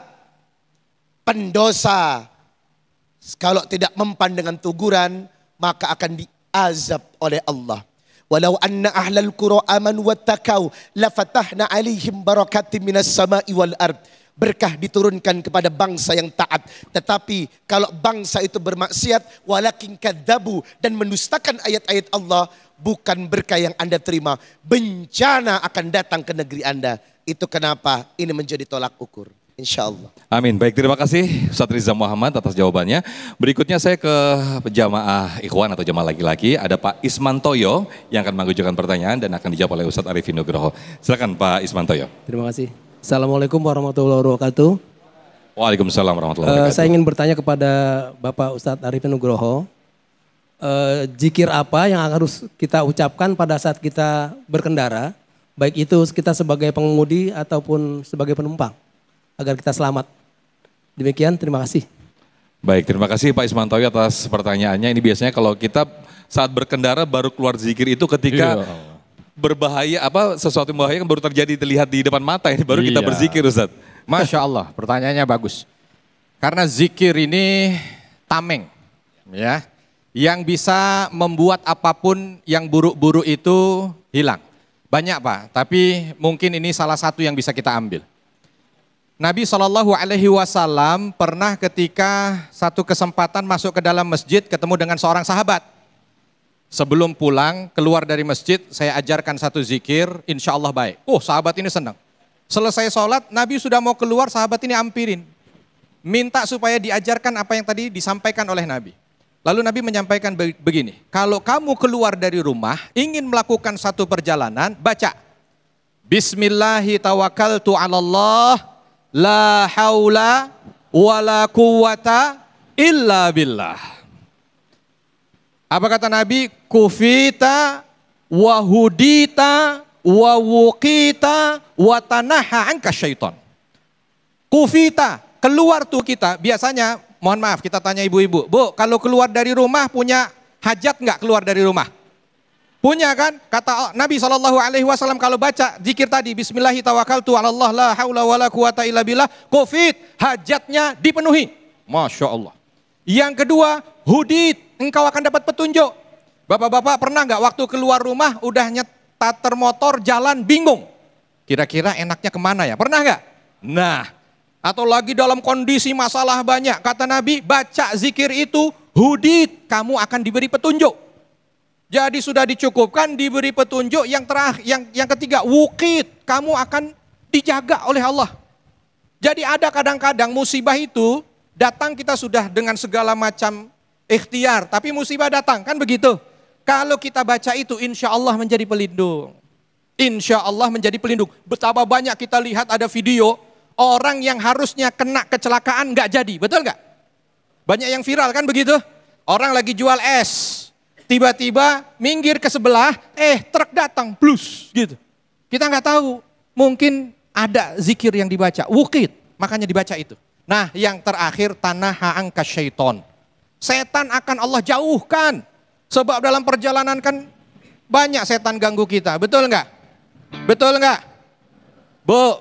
pendosa, kalau tidak mempan dengan teguran, maka akan diazab oleh Allah. Walau anna ahlal qura amanu wattaqau lafatahna alaihim barakatim minas sama'i wal ard. berkah diturunkan kepada bangsa yang taat. Tetapi kalau bangsa itu bermaksiat, walakin kadzabu, dan mendustakan ayat-ayat Allah, bukan berkah yang Anda terima. Bencana akan datang ke negeri Anda. Itu kenapa ini menjadi tolak ukur. Insya Allah. Amin. Baik, terima kasih Ustadz Riza Muhammad atas jawabannya. Berikutnya saya ke jamaah ikhwan atau jamaah laki-laki. Ada Pak Ismantoyo yang akan mengajukan pertanyaan dan akan dijawab oleh Ustadz Arifin Nugroho. Silakan Pak Ismantoyo. Terima kasih. Assalamualaikum warahmatullahi wabarakatuh. Waalaikumsalam warahmatullahi wabarakatuh. Saya ingin bertanya kepada Bapak Ustadz Arifin Nugroho. Zikir apa yang harus kita ucapkan pada saat kita berkendara, baik itu kita sebagai pengemudi ataupun sebagai penumpang, agar kita selamat. Demikian, terima kasih. Baik, terima kasih Pak Ismantoyo atas pertanyaannya. Ini biasanya kalau kita saat berkendara baru keluar zikir itu ketika berbahaya, sesuatu yang bahaya kan baru terlihat di depan mata, ini baru kita berzikir, Ustaz. Masya Allah, pertanyaannya bagus. Karena zikir ini tameng, ya, yang bisa membuat apapun yang buruk-buruk itu hilang. Banyak Pak, tapi mungkin ini salah satu yang bisa kita ambil. Nabi SAW pernah ketika satu kesempatan masuk ke dalam masjid ketemu dengan seorang sahabat. Sebelum pulang keluar dari masjid saya ajarkan satu zikir, insya Allah baik. Oh, sahabat ini senang. Selesai sholat Nabi sudah mau keluar, sahabat ini ampirin. Minta supaya diajarkan apa yang tadi disampaikan oleh Nabi. Lalu Nabi menyampaikan begini, kalau kamu keluar dari rumah ingin melakukan satu perjalanan, baca Bismillahirrahmanirrahim. La haula wala quwata illa billah. Apa kata Nabi? Kufita wa hudita wa wuqita wa tanaha anka syaitan. Kufita, keluar tuh kita. Biasanya, mohon maaf kita tanya ibu-ibu. Bu, kalau keluar dari rumah punya hajat nggak keluar dari rumah? Punya kan? Kata Nabi SAW kalau baca zikir tadi, Bismillahirrahmanirrahim, la haula wala quwata illa billah, Covid, hajatnya dipenuhi. Masya Allah. Yang kedua, hudit, engkau akan dapat petunjuk. Bapak-bapak pernah nggak waktu keluar rumah udah nyetar motor jalan bingung? Kira-kira enaknya kemana ya? Pernah nggak? Nah, atau lagi dalam kondisi masalah banyak. Kata Nabi, baca zikir itu, hudit, kamu akan diberi petunjuk. Jadi sudah dicukupkan, diberi petunjuk. Yang terakhir, yang ketiga, wukit, kamu akan dijaga oleh Allah. Jadi ada kadang-kadang musibah itu datang kita sudah dengan segala macam ikhtiar, tapi musibah datang, kan begitu. Kalau kita baca itu, insya Allah menjadi pelindung. Insya Allah menjadi pelindung. Betapa banyak kita lihat ada video orang yang harusnya kena kecelakaan nggak jadi, betul nggak? Banyak yang viral kan begitu. Orang lagi jual es. Tiba-tiba minggir ke sebelah, truk datang, plus gitu. Kita nggak tahu, mungkin ada zikir yang dibaca, wukit, makanya dibaca itu. Nah, yang terakhir, tanaha angka syaiton. Setan akan Allah jauhkan. Sebab dalam perjalanan kan banyak setan ganggu kita, betul nggak? Betul nggak? Bu,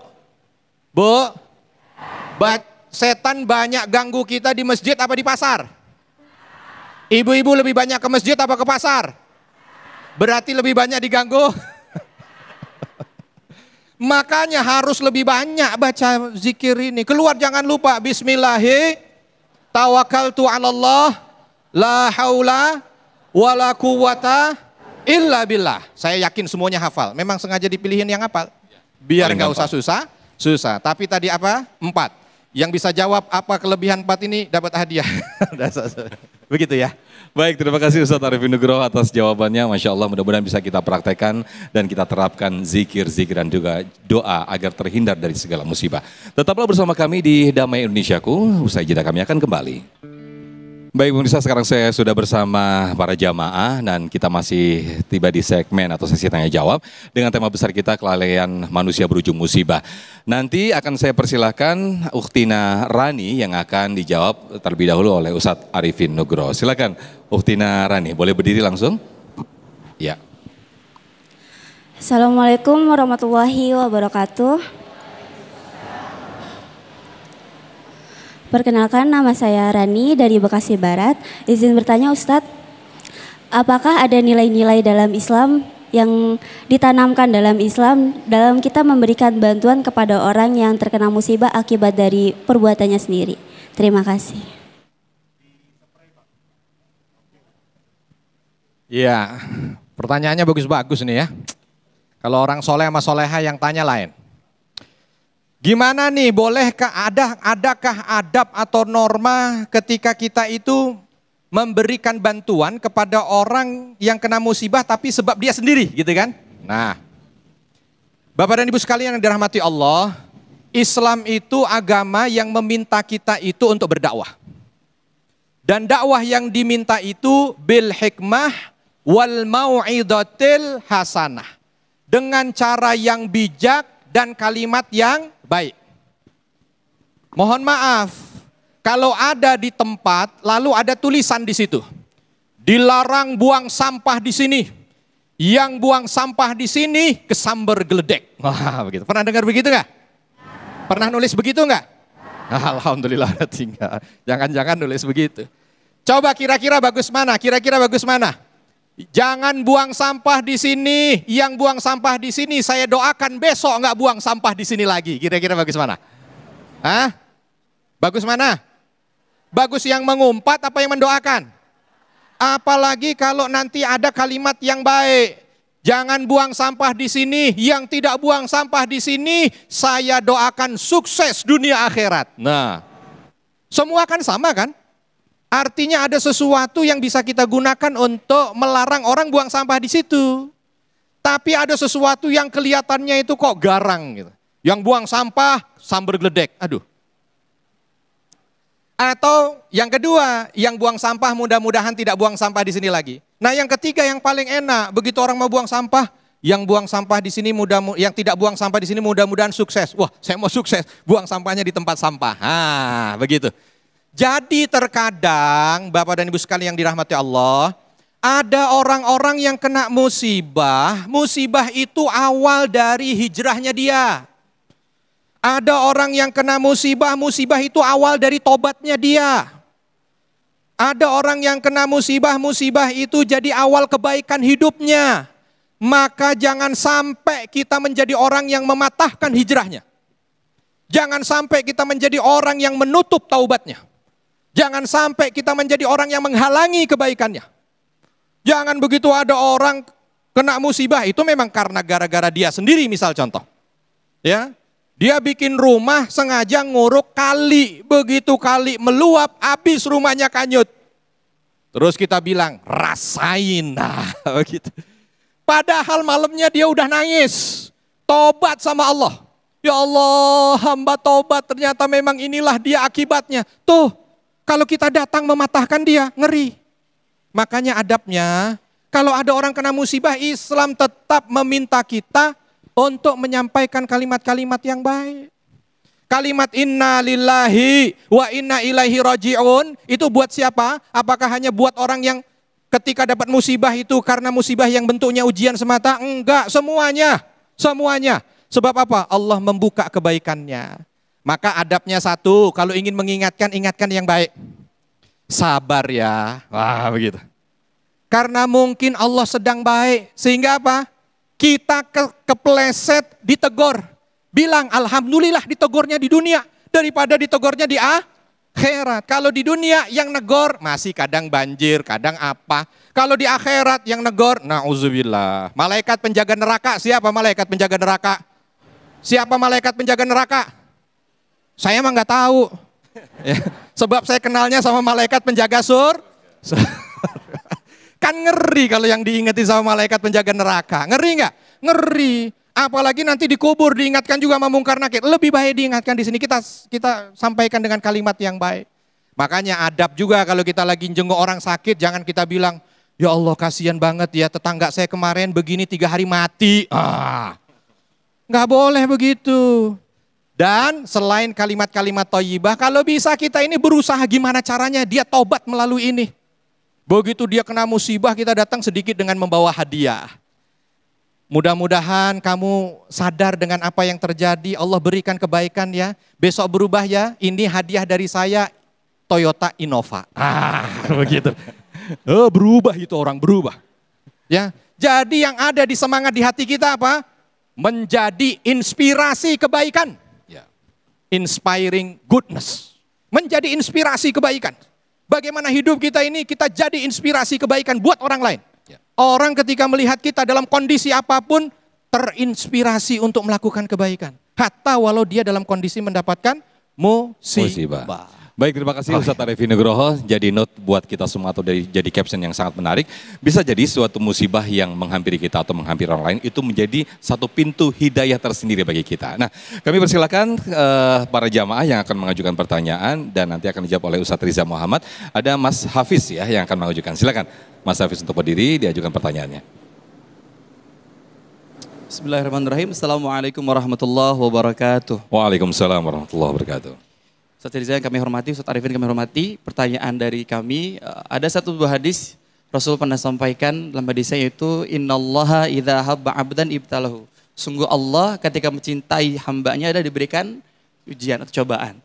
setan banyak ganggu kita di masjid apa di pasar? Ibu-ibu lebih banyak ke masjid apa ke pasar? Berarti lebih banyak diganggu. Makanya harus lebih banyak baca zikir ini. Keluar jangan lupa Bismillahirrahmanirrahim. Tawakkaltu 'alallah la haula wala quwata illa billah. Saya yakin semuanya hafal. Memang sengaja dipilihin yang hafal. Biar nggak usah susah. Tapi tadi apa? 4. Yang bisa jawab apa kelebihan 4 ini dapat hadiah. Begitu ya. Baik, terima kasih Ustadz Arifin Nugroho atas jawabannya. Masya Allah, mudah-mudahan bisa kita praktekkan dan kita terapkan zikir-zikir dan juga doa agar terhindar dari segala musibah. Tetaplah bersama kami di Damai Indonesiaku. Usai jeda kami akan kembali. Baik pemirsa, sekarang saya sudah bersama para jamaah dan kita masih tiba di segmen atau sesi tanya jawab dengan tema besar kita kelalaian manusia berujung musibah. Nanti akan saya persilahkan Ukhtina Rani yang akan dijawab terlebih dahulu oleh Ustadz Arifin Nugroho. Silakan Ukhtina Rani, boleh berdiri langsung? Ya. Assalamualaikum warahmatullahi wabarakatuh. Perkenalkan, nama saya Rani dari Bekasi Barat. Izin bertanya Ustadz, apakah ada nilai-nilai dalam Islam yang ditanamkan dalam Islam dalam kita memberikan bantuan kepada orang yang terkena musibah akibat dari perbuatannya sendiri. Terima kasih. Iya, pertanyaannya bagus-bagus nih ya. Kalau orang soleh sama soleha yang tanya lain. Gimana nih, bolehkah adakah adab atau norma ketika kita itu memberikan bantuan kepada orang yang kena musibah tapi sebab dia sendiri gitu kan? Nah, Bapak dan Ibu sekalian yang dirahmati Allah, Islam itu agama yang meminta kita itu untuk berdakwah. Dan dakwah yang diminta itu bil hikmah wal mau'idatil hasanah. Dengan cara yang bijak dan kalimat yang baik. Mohon maaf, kalau ada di tempat, lalu ada tulisan di situ. Dilarang buang sampah di sini. Yang buang sampah di sini kesamber geledek. Wah, begitu. Pernah dengar begitu nggak? Pernah nulis begitu nggak? Alhamdulillah tinggal. Jangan-jangan nulis begitu. Coba kira-kira bagus mana? Kira-kira bagus mana? Jangan buang sampah di sini. Yang buang sampah di sini saya doakan besok nggak buang sampah di sini lagi. Kira-kira bagus mana? Hah? Bagus mana? Bagus yang mengumpat apa yang mendoakan? Apalagi kalau nanti ada kalimat yang baik. Jangan buang sampah di sini. Yang tidak buang sampah di sini saya doakan sukses dunia akhirat. Nah, semua kan sama kan? Artinya ada sesuatu yang bisa kita gunakan untuk melarang orang buang sampah di situ. Tapi ada sesuatu yang kelihatannya itu kok garang gitu. Yang buang sampah sambar geledek. Aduh. Atau yang kedua, yang buang sampah mudah-mudahan tidak buang sampah di sini lagi. Nah, yang ketiga yang paling enak, begitu orang mau buang sampah, yang buang sampah di sini yang tidak buang sampah di sini mudah-mudahan sukses. Wah, saya mau sukses, buang sampahnya di tempat sampah. Nah, begitu. Jadi terkadang Bapak dan Ibu sekalian yang dirahmati Allah, ada orang-orang yang kena musibah. Musibah itu awal dari hijrahnya dia. Ada orang yang kena musibah, musibah itu awal dari tobatnya dia. Ada orang yang kena musibah, musibah itu jadi awal kebaikan hidupnya. Maka jangan sampai kita menjadi orang yang mematahkan hijrahnya. Jangan sampai kita menjadi orang yang menutup taubatnya. Jangan sampai kita menjadi orang yang menghalangi kebaikannya. Jangan begitu ada orang kena musibah itu memang karena gara-gara dia sendiri misal contoh. Ya. Dia bikin rumah sengaja nguruk kali. Begitu kali meluap, habis rumahnya kanyut. Terus kita bilang, rasain. Nah, begitu. Padahal malamnya dia udah nangis. Tobat sama Allah. Ya Allah, hamba tobat. Ternyata memang inilah dia akibatnya. Tuh, kalau kita datang mematahkan dia, ngeri. Makanya adabnya, kalau ada orang kena musibah, Islam tetap meminta kita untuk menyampaikan kalimat-kalimat yang baik. Kalimat inna lillahi wa inna ilaihi raji'un itu buat siapa? Apakah hanya buat orang yang ketika dapat musibah itu karena musibah yang bentuknya ujian semata? Enggak, semuanya. Semuanya. Sebab apa? Allah membuka kebaikannya. Maka adabnya satu, kalau ingin mengingatkan, ingatkan yang baik. Sabar ya. Wah, begitu. Karena mungkin Allah sedang baik. Sehingga apa? Kita kepleset ditegur. Bilang alhamdulillah ditegurnya di dunia daripada ditegurnya di akhirat. Kalau di dunia yang negor masih kadang banjir, kadang apa. Kalau di akhirat yang negor, na'udzubillah. Malaikat penjaga neraka, siapa malaikat penjaga neraka? Siapa malaikat penjaga neraka? Saya mah nggak tahu. Ya, sebab saya kenalnya sama malaikat penjaga Kan ngeri kalau yang diingati sama malaikat penjaga neraka. Ngeri nggak? Ngeri. Apalagi nanti dikubur diingatkan juga sama mungkar nakir. Lebih baik diingatkan di sini. Kita sampaikan dengan kalimat yang baik. Makanya adab juga kalau kita lagi jenguk orang sakit. Jangan kita bilang, ya Allah kasihan banget ya tetangga saya kemarin begini 3 hari mati. Nggak boleh begitu. Dan selain kalimat-kalimat thayyibah, kalau bisa kita ini berusaha gimana caranya dia tobat melalui ini. Begitu dia kena musibah, kita datang sedikit dengan membawa hadiah. Mudah-mudahan kamu sadar dengan apa yang terjadi, Allah berikan kebaikan ya. Besok berubah ya, ini hadiah dari saya, Toyota Innova. Begitu. Berubah itu orang, berubah. Ya, Jadi yang ada di semangat di hati kita apa? Menjadi inspirasi kebaikan. Inspiring goodness. Menjadi inspirasi kebaikan. Bagaimana hidup kita ini kita jadi inspirasi kebaikan buat orang lain. Orang ketika melihat kita dalam kondisi apapun terinspirasi untuk melakukan kebaikan. Hatta walau dia dalam kondisi mendapatkan musibah. Baik, terima kasih Ustadz Arifin Nugroho. Jadi note buat kita semua atau jadi caption yang sangat menarik. Bisa jadi suatu musibah yang menghampiri kita atau menghampiri orang lain itu menjadi satu pintu hidayah tersendiri bagi kita. Nah, kami persilakan para jamaah yang akan mengajukan pertanyaan dan nanti akan dijawab oleh Ustadz Riza Muhammad. Ada Mas Hafiz ya yang akan mengajukan. Silakan Mas Hafiz untuk berdiri diajukan pertanyaannya. Bismillahirrahmanirrahim. Assalamualaikum warahmatullahi wabarakatuh. Waalaikumsalam warahmatullahi wabarakatuh. Ustaz Riza yang kami hormati, Ustaz Arifin kami hormati, pertanyaan dari kami, ada satu buah hadis Rasul pernah sampaikan dalam hadisnya yaitu innallaha idza habba 'abdan ibtalahu. Sungguh Allah ketika mencintai hambanya ada diberikan ujian atau cobaan.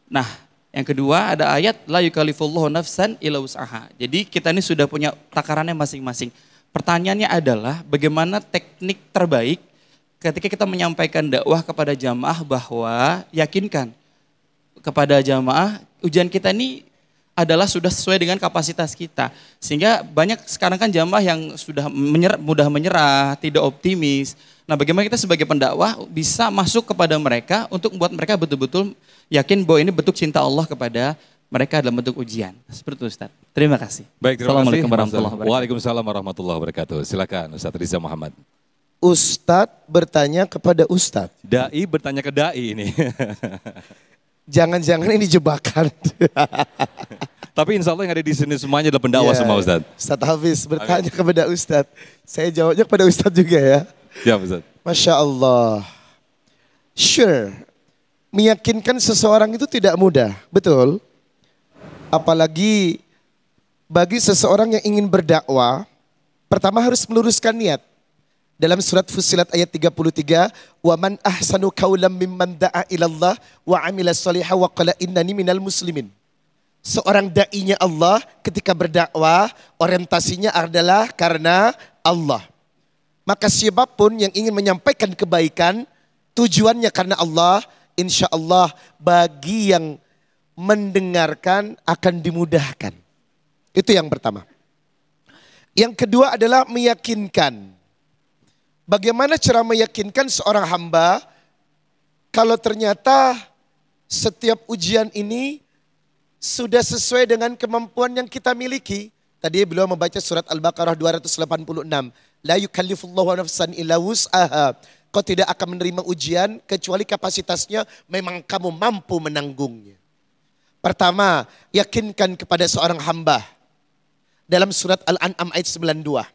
Nah, yang kedua ada ayat la yukallifullahu nafsan illa wus'aha. Jadi kita ini sudah punya takarannya masing-masing. Pertanyaannya adalah bagaimana teknik terbaik ketika kita menyampaikan dakwah kepada jamaah bahwa yakinkan kepada jamaah, ujian kita ini adalah sudah sesuai dengan kapasitas kita. Sehingga banyak sekarang kan jamaah yang sudah mudah menyerah, tidak optimis. Nah, bagaimana kita sebagai pendakwah bisa masuk kepada mereka untuk membuat mereka betul-betul yakin bahwa ini bentuk cinta Allah kepada mereka dalam bentuk ujian. Seperti itu Ustaz. Terima kasih. Baik, terima kasih. Assalamualaikum warahmatullahi wabarakatuh. Waalaikumsalam warahmatullahi wabarakatuh. Silakan Ustadz Riza Muhammad. Ustadz bertanya kepada Ustadz. Dai bertanya ke dai ini. Jangan-jangan ini jebakan. Tapi insya Allah yang ada di sini semuanya adalah pendakwah semua Ustadz. Ustadz Hafiz bertanya kepada Ustadz. Saya jawabnya kepada Ustadz juga ya. Ya Ustadz. Masya Allah. Sure. Meyakinkan seseorang itu tidak mudah. Betul. Apalagi bagi seseorang yang ingin berdakwah. Pertama harus meluruskan niat. Dalam surat Fussilat ayat 33, "Wa man ahsanu qawlan mimman da'a ilallah wa 'amila shalihan wa qala innani minal muslimin." Seorang dai-nya Allah ketika berdakwah orientasinya adalah karena Allah. Maka siapapun yang ingin menyampaikan kebaikan tujuannya karena Allah, insya Allah bagi yang mendengarkan akan dimudahkan. Itu yang pertama. Yang kedua adalah meyakinkan. Bagaimana cara meyakinkan seorang hamba kalau ternyata setiap ujian ini sudah sesuai dengan kemampuan yang kita miliki. Tadi beliau membaca surat Al-Baqarah 286. La yukallifullahu nafsan illa wus'aha. Kau tidak akan menerima ujian kecuali kapasitasnya memang kamu mampu menanggungnya. Pertama, yakinkan kepada seorang hamba. Dalam surat Al-An'am ayat 92.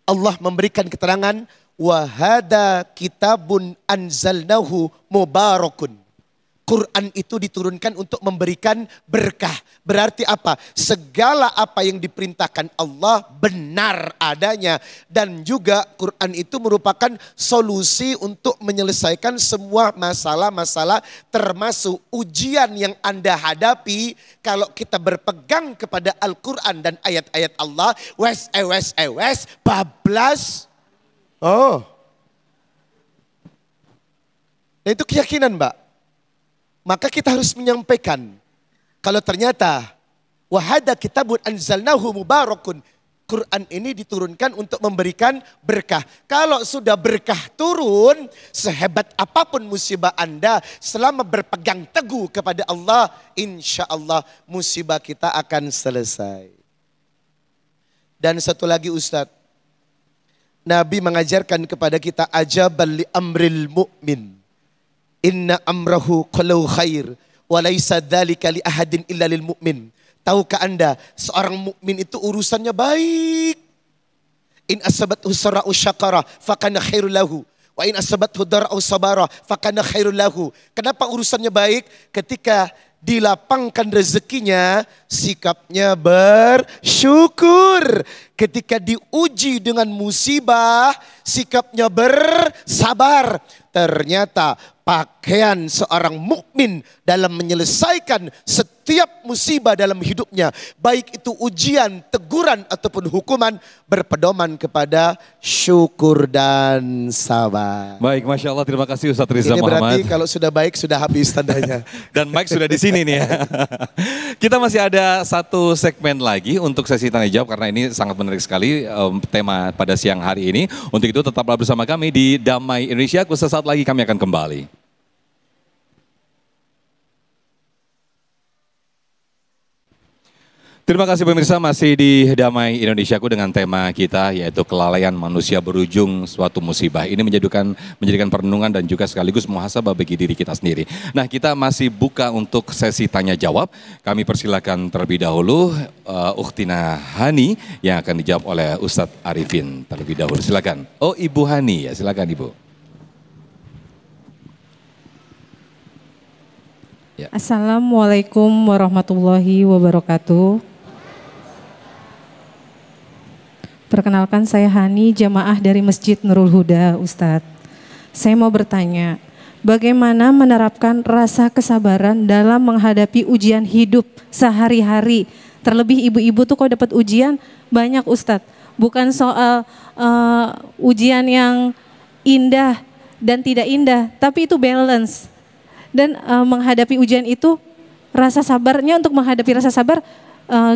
Allah memberikan keterangan wa hada kitabun anzalnahu mubarakun. Quran itu diturunkan untuk memberikan berkah. Berarti apa? Segala apa yang diperintahkan Allah benar adanya. Dan juga Quran itu merupakan solusi untuk menyelesaikan semua masalah-masalah termasuk ujian yang Anda hadapi. Kalau kita berpegang kepada Al-Quran dan ayat-ayat Allah. Bablas. Oh. Nah itu keyakinan Mbak. Maka kita harus menyampaikan. Kalau ternyata wahada kitabun anzalnahu mubarakun. Quran ini diturunkan untuk memberikan berkah. Kalau sudah berkah turun, sehebat apapun musibah Anda, selama berpegang teguh kepada Allah, insya Allah musibah kita akan selesai. Dan satu lagi Ustadz, Nabi mengajarkan kepada kita ajabal li amril mu'min. Inna amrahu qalau khair wa laisa dzalika li ahadin illa lil mu'min. Tahukah Anda seorang mukmin itu urusannya baik. In asabathu sara'u syakara fakana khairul lahu wa in asabathu dara'u sabara fakana khairul lahu. Kenapa urusannya baik? Ketika dilapangkan rezekinya, sikapnya bersyukur. Ketika diuji dengan musibah, sikapnya bersabar. Ternyata pakaian seorang mukmin dalam menyelesaikan setiap setiap musibah dalam hidupnya, baik itu ujian, teguran ataupun hukuman, berpedoman kepada syukur dan sabar. Baik, Masya Allah, terima kasih Ustadz Riza Ini Muhammad. berarti kalau sudah baik sudah habis tandanya. Dan Mike sudah di sini nih ya. Kita masih ada satu segmen lagi untuk sesi tanya jawab karena ini sangat menarik sekali tema pada siang hari ini. Untuk itu tetaplah bersama kami di Damai Indonesia. Sesaat lagi kami akan kembali. Terima kasih pemirsa, masih di Damai Indonesiaku dengan tema kita yaitu kelalaian manusia berujung suatu musibah. Ini menjadikan perenungan dan juga sekaligus muhasabah bagi diri kita sendiri. Nah, kita masih buka untuk sesi tanya jawab. Kami persilakan terlebih dahulu Ukhtina Hani yang akan dijawab oleh Ustadz Arifin terlebih dahulu. Silakan. Oh, Ibu Hani ya, silakan Ibu. Ya. Assalamualaikum warahmatullahi wabarakatuh. Perkenalkan, saya Hani, jamaah dari Masjid Nurul Huda, Ustadz. Saya mau bertanya, bagaimana menerapkan rasa kesabaran dalam menghadapi ujian hidup sehari-hari? Terlebih ibu-ibu tuh kalau dapat ujian banyak, Ustadz. Bukan soal ujian yang indah dan tidak indah, tapi itu balance. Dan menghadapi ujian itu, rasa sabarnya untuk menghadapi rasa sabar,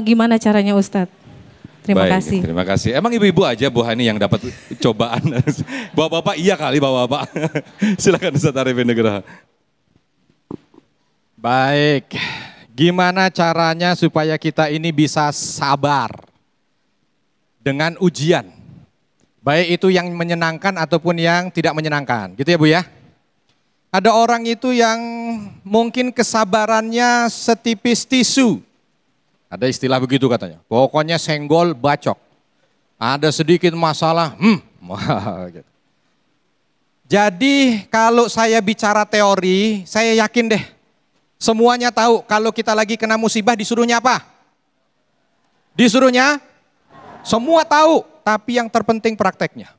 gimana caranya Ustadz? Terima kasih. Terima kasih. Emang ibu-ibu aja Bu Hani yang dapat cobaan? Bapak-bapak iya kali bapak-bapak. Silakan Ustadz Arifin Nugroho. Baik, gimana caranya supaya kita ini bisa sabar dengan ujian? Baik itu yang menyenangkan ataupun yang tidak menyenangkan. Gitu ya Bu ya? Ada orang itu yang mungkin kesabarannya setipis tisu. Ada istilah begitu katanya. Pokoknya senggol bacok. Ada sedikit masalah, gitu. Jadi kalau saya bicara teori, saya yakin deh. Semuanya tahu kalau kita lagi kena musibah disuruhnya apa? Disuruhnya? Semua tahu, tapi yang terpenting prakteknya.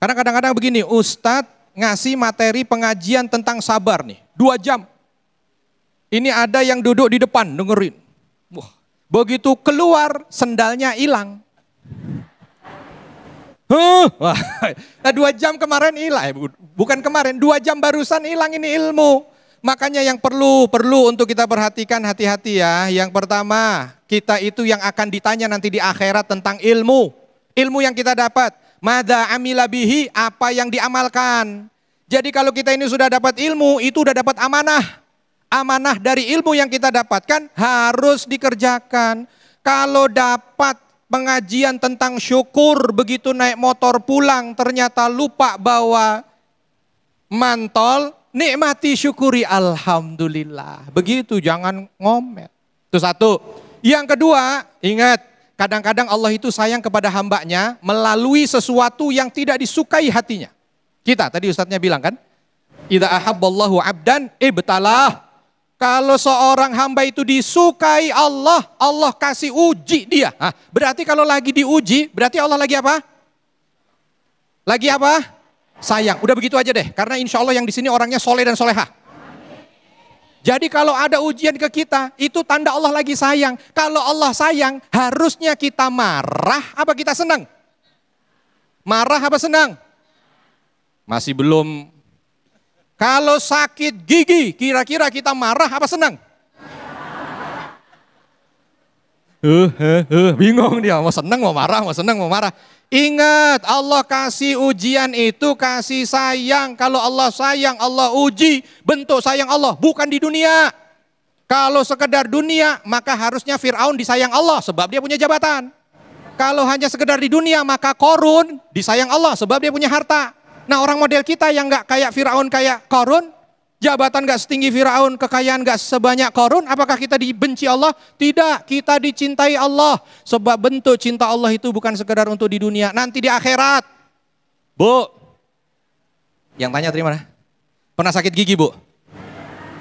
Karena kadang-kadang begini, Ustadz ngasih materi pengajian tentang sabar nih, 2 jam. Ini ada yang duduk di depan dengerin. Wah, begitu keluar sendalnya hilang. Wah, nah 2 jam kemarin hilang, bukan kemarin, 2 jam barusan hilang ini ilmu. Makanya yang perlu untuk kita perhatikan, hati-hati ya. Yang pertama, kita itu yang akan ditanya nanti di akhirat tentang ilmu. Ilmu yang kita dapat. Mada amila bihi, apa yang diamalkan. Jadi kalau kita ini sudah dapat ilmu, itu udah dapat amanah. Amanah dari ilmu yang kita dapatkan harus dikerjakan. Kalau dapat pengajian tentang syukur, begitu naik motor pulang ternyata lupa bawa mantol, nikmati syukuri alhamdulillah. Begitu, jangan ngomel. Itu satu. Yang kedua, ingat, kadang-kadang Allah itu sayang kepada hambanya melalui sesuatu yang tidak disukai hatinya. Kita, tadi Ustadznya bilang kan, idza ahabballahu abdan ibtalah. Kalau seorang hamba itu disukai Allah, Allah kasih uji dia. Nah, berarti kalau lagi diuji, berarti Allah lagi apa? Lagi apa? Sayang. Udah begitu aja deh, karena insya Allah yang di sini orangnya soleh dan solehah. Jadi kalau ada ujian ke kita, itu tanda Allah lagi sayang. Kalau Allah sayang, harusnya kita marah apa kita senang? Marah apa senang? Masih belum. Kalau sakit gigi, kira-kira kita marah apa senang? Bingung dia, mau senang, mau marah, mau senang, mau marah. Ingat, Allah kasih ujian itu kasih sayang. Kalau Allah sayang, Allah uji. Bentuk sayang Allah, bukan di dunia. Kalau sekedar dunia, maka harusnya Fir'aun disayang Allah sebab dia punya jabatan. Kalau hanya sekedar di dunia, maka Korun disayang Allah sebab dia punya harta. Nah, orang model kita yang gak kayak Fir'aun, kayak Korun, jabatan gak setinggi Fir'aun, kekayaan gak sebanyak Korun, apakah kita dibenci Allah? Tidak, kita dicintai Allah. Sebab bentuk cinta Allah itu bukan sekedar untuk di dunia, nanti di akhirat. Bu, yang tanya dari mana? Pernah sakit gigi, Bu?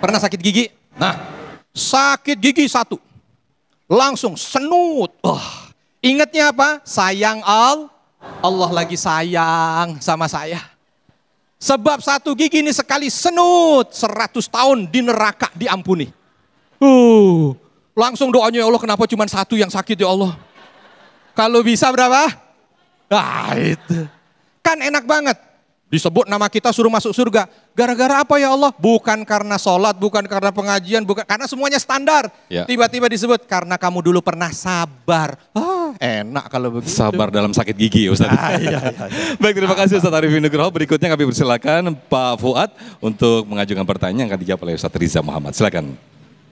Pernah sakit gigi? Nah, sakit gigi 1. Langsung senut. Ingatnya apa? Sayang Allah lagi sayang sama saya. Sebab 1 gigi ini sekali senut 100 tahun di neraka diampuni. Langsung doanya, ya Allah kenapa cuma satu yang sakit ya Allah. Kalau bisa berapa? Ah itu. Kan enak banget. Disebut nama kita suruh masuk surga. Gara-gara apa ya Allah? Bukan karena sholat, bukan karena pengajian, bukan karena semuanya standar. Ya. Tiba-tiba disebut karena kamu dulu pernah sabar. Ah, enak kalau begitu. Sabar dalam sakit gigi Ustaz. Iya. Baik, terima kasih Ustaz Arifin Nugroho. Berikutnya kami persilakan Pak Fuad untuk mengajukan pertanyaan yang akan dijawab oleh Ustaz Riza Muhammad. Silakan.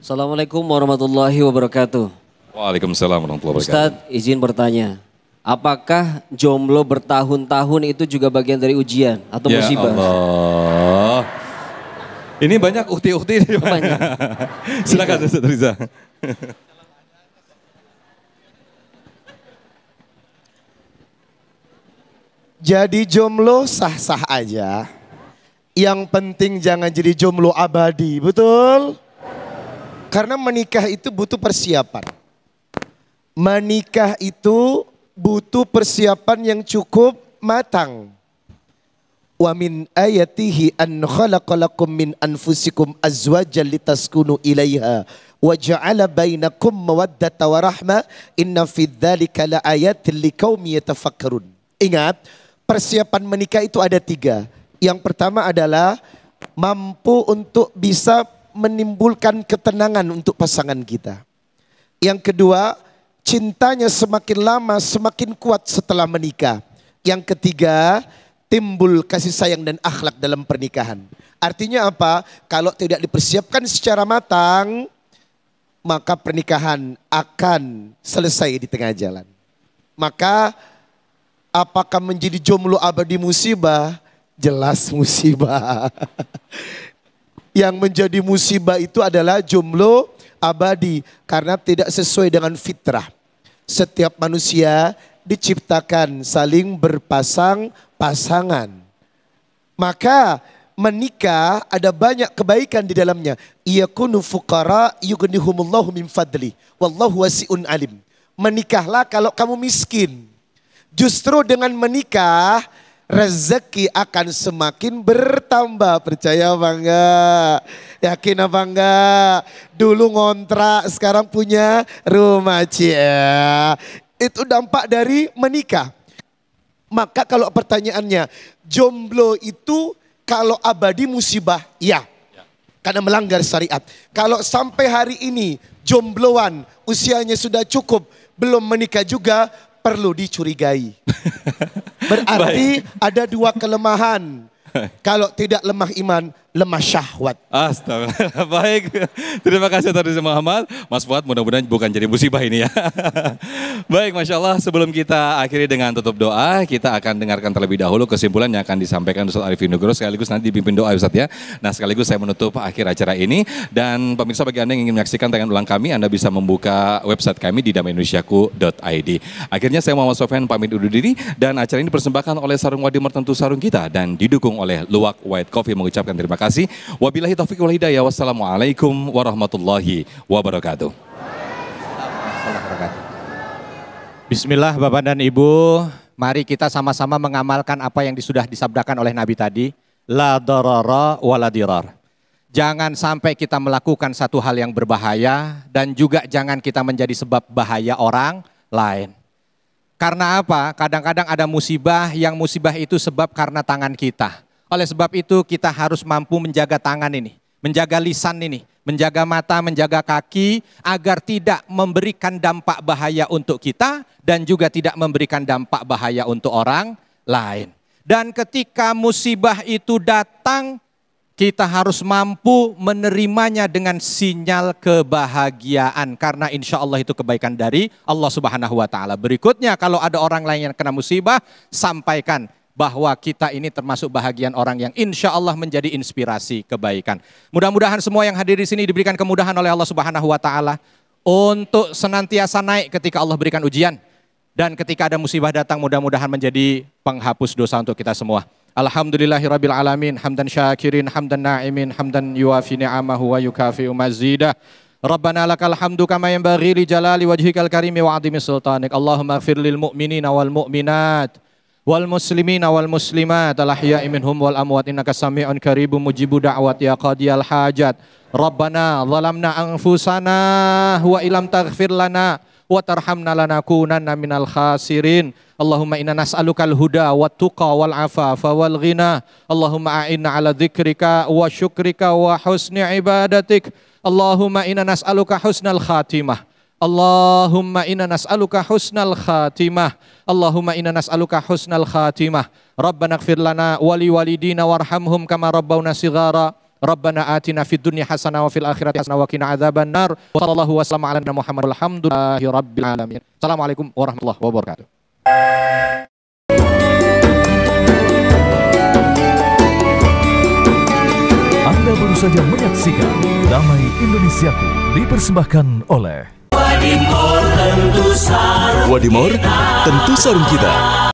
Assalamualaikum warahmatullahi wabarakatuh. Waalaikumsalam warahmatullahi wabarakatuh. Ustadz izin bertanya. Apakah jomblo bertahun-tahun itu juga bagian dari ujian atau musibah? Ya Allah. Ini banyak ukti-ukti. Banyak. Silakan Ustaz Riza. Jadi jomblo sah-sah aja. Yang penting jangan jadi jomblo abadi, betul? Karena menikah itu butuh persiapan. Menikah itu butuh persiapan yang cukup matang. Wa min ayatihi an khalaqalakum min anfusikum azwajan litaskunu ilaiha wa ja'ala bainakum mawaddata wa rahmah inna fi dzalika laayatin liqaumin yatafakkarun. Ingat, persiapan menikah itu ada 3. Yang pertama adalah mampu untuk bisa menimbulkan ketenangan untuk pasangan kita. Yang kedua, cintanya semakin lama semakin kuat setelah menikah. Yang ketiga, timbul kasih sayang dan akhlak dalam pernikahan. Artinya apa? Kalau tidak dipersiapkan secara matang, maka pernikahan akan selesai di tengah jalan. Maka apakah menjadi jomblo abadi musibah? Jelas musibah. Yang menjadi musibah itu adalah jomblo abadi karena tidak sesuai dengan fitrah. Setiap manusia diciptakan saling berpasang-pasangan. Maka menikah ada banyak kebaikan di dalamnya. Yakunu fuqara yughnihumullahu min fadli wallahu wasi'un alim. Menikahlah kalau kamu miskin. Justru dengan menikah rezeki akan semakin bertambah. Percaya apa enggak? Yakin apa enggak? Dulu ngontrak, sekarang punya rumah. Cia. Itu dampak dari menikah. Maka kalau pertanyaannya, jomblo itu kalau abadi musibah? Ya. Karena melanggar syariat. Kalau sampai hari ini jombloan, usianya sudah cukup, belum menikah juga, perlu dicurigai. Berarti ada 2 kelemahan. Kalau tidak lemah iman, lemah syahwat. Astagfirullah. Baik, terima kasih Ustaz Riza Muhammad. Mas Fuad mudah-mudahan bukan jadi musibah ini ya. Baik, Masya Allah, sebelum kita akhiri dengan tutup doa, kita akan dengarkan terlebih dahulu kesimpulan yang akan disampaikan Ustaz Arifin Nugroho, sekaligus nanti dipimpin doa Ustaz ya. Nah, sekaligus saya menutup akhir acara ini. Dan pemirsa, bagi Anda yang ingin menyaksikan tayangan ulang kami, Anda bisa membuka website kami di damaindonesiaku.id. Akhirnya saya Muhammad Sofyan pamit undur diri, dan acara ini dipersembahkan oleh Sarung Wadimor Tentu Sarung Kita, dan didukung oleh Luwak White Coffee, mengucapkan terima kasih. Wabillahi taufiq wal hidayah. Wassalamualaikum warahmatullahi wabarakatuh. Bismillah Bapak dan Ibu, mari kita sama-sama mengamalkan apa yang sudah disabdakan oleh Nabi tadi. La darara wa la dirar. Jangan sampai kita melakukan satu hal yang berbahaya, dan juga jangan kita menjadi sebab bahaya orang lain. Karena apa? Kadang-kadang ada musibah, yang musibah itu sebab karena tangan kita. Oleh sebab itu kita harus mampu menjaga tangan ini, menjaga lisan ini, menjaga mata, menjaga kaki, agar tidak memberikan dampak bahaya untuk kita dan juga tidak memberikan dampak bahaya untuk orang lain. Dan ketika musibah itu datang, kita harus mampu menerimanya dengan sinyal kebahagiaan, karena insya Allah itu kebaikan dari Allah Subhanahu wa Ta'ala. Berikutnya, kalau ada orang lain yang kena musibah, sampaikan bahwa kita ini termasuk bahagian orang yang insya Allah menjadi inspirasi kebaikan. Mudah-mudahan semua yang hadir di sini diberikan kemudahan oleh Allah Subhanahu wa Ta'ala untuk senantiasa naik ketika Allah berikan ujian. Dan ketika ada musibah datang, mudah-mudahan menjadi penghapus dosa untuk kita semua. Alhamdulillahirabbil alamin, hamdan syakirin, hamdan na'imin, hamdan yuafi ni'amahu wa yukafi'u mazidah. Rabbana lakal hamdu kama yanbaghi li jalali wajhikal karimi wa 'azimi sultanik. Allahumma ighfir lil mu'minina wal mu'minat wal muslimina wal muslimat al ahya'i minhum wal amwat innaka sami'un qaribun mujibu da'wat ya qadiyal hajat. Rabbana zalamna anfusana wa ilam taghfir lana wa tarhamna lanakunanna minal khasirin. Allahumma inna nas'alukal huda wat tuqa wal afafa wal ghina. Allahumma a'inna ala dzikrika wa syukrika wa husni ibadatik. Allahumma inna nas'aluka husnal khatimah. Allahumma inna nas'aluka husnal khatimah. Allahumma inna nas'aluka husnal khatimah. Rabbana ighfir lana wa liwalidina warhamhum kama rabbawna shighara. Rabbana atina fid dunya hasanah wa fil akhirati hasanah wa qina adzabannar. Wa sallallahu wasallam ala nabiyyina Muhammad walhamdulillahi rabbil alamin. Assalamualaikum warahmatullahi wabarakatuh. Anda baru saja menyaksikan Damai Indonesiaku dipersembahkan oleh Wadimor tentu sarung kita.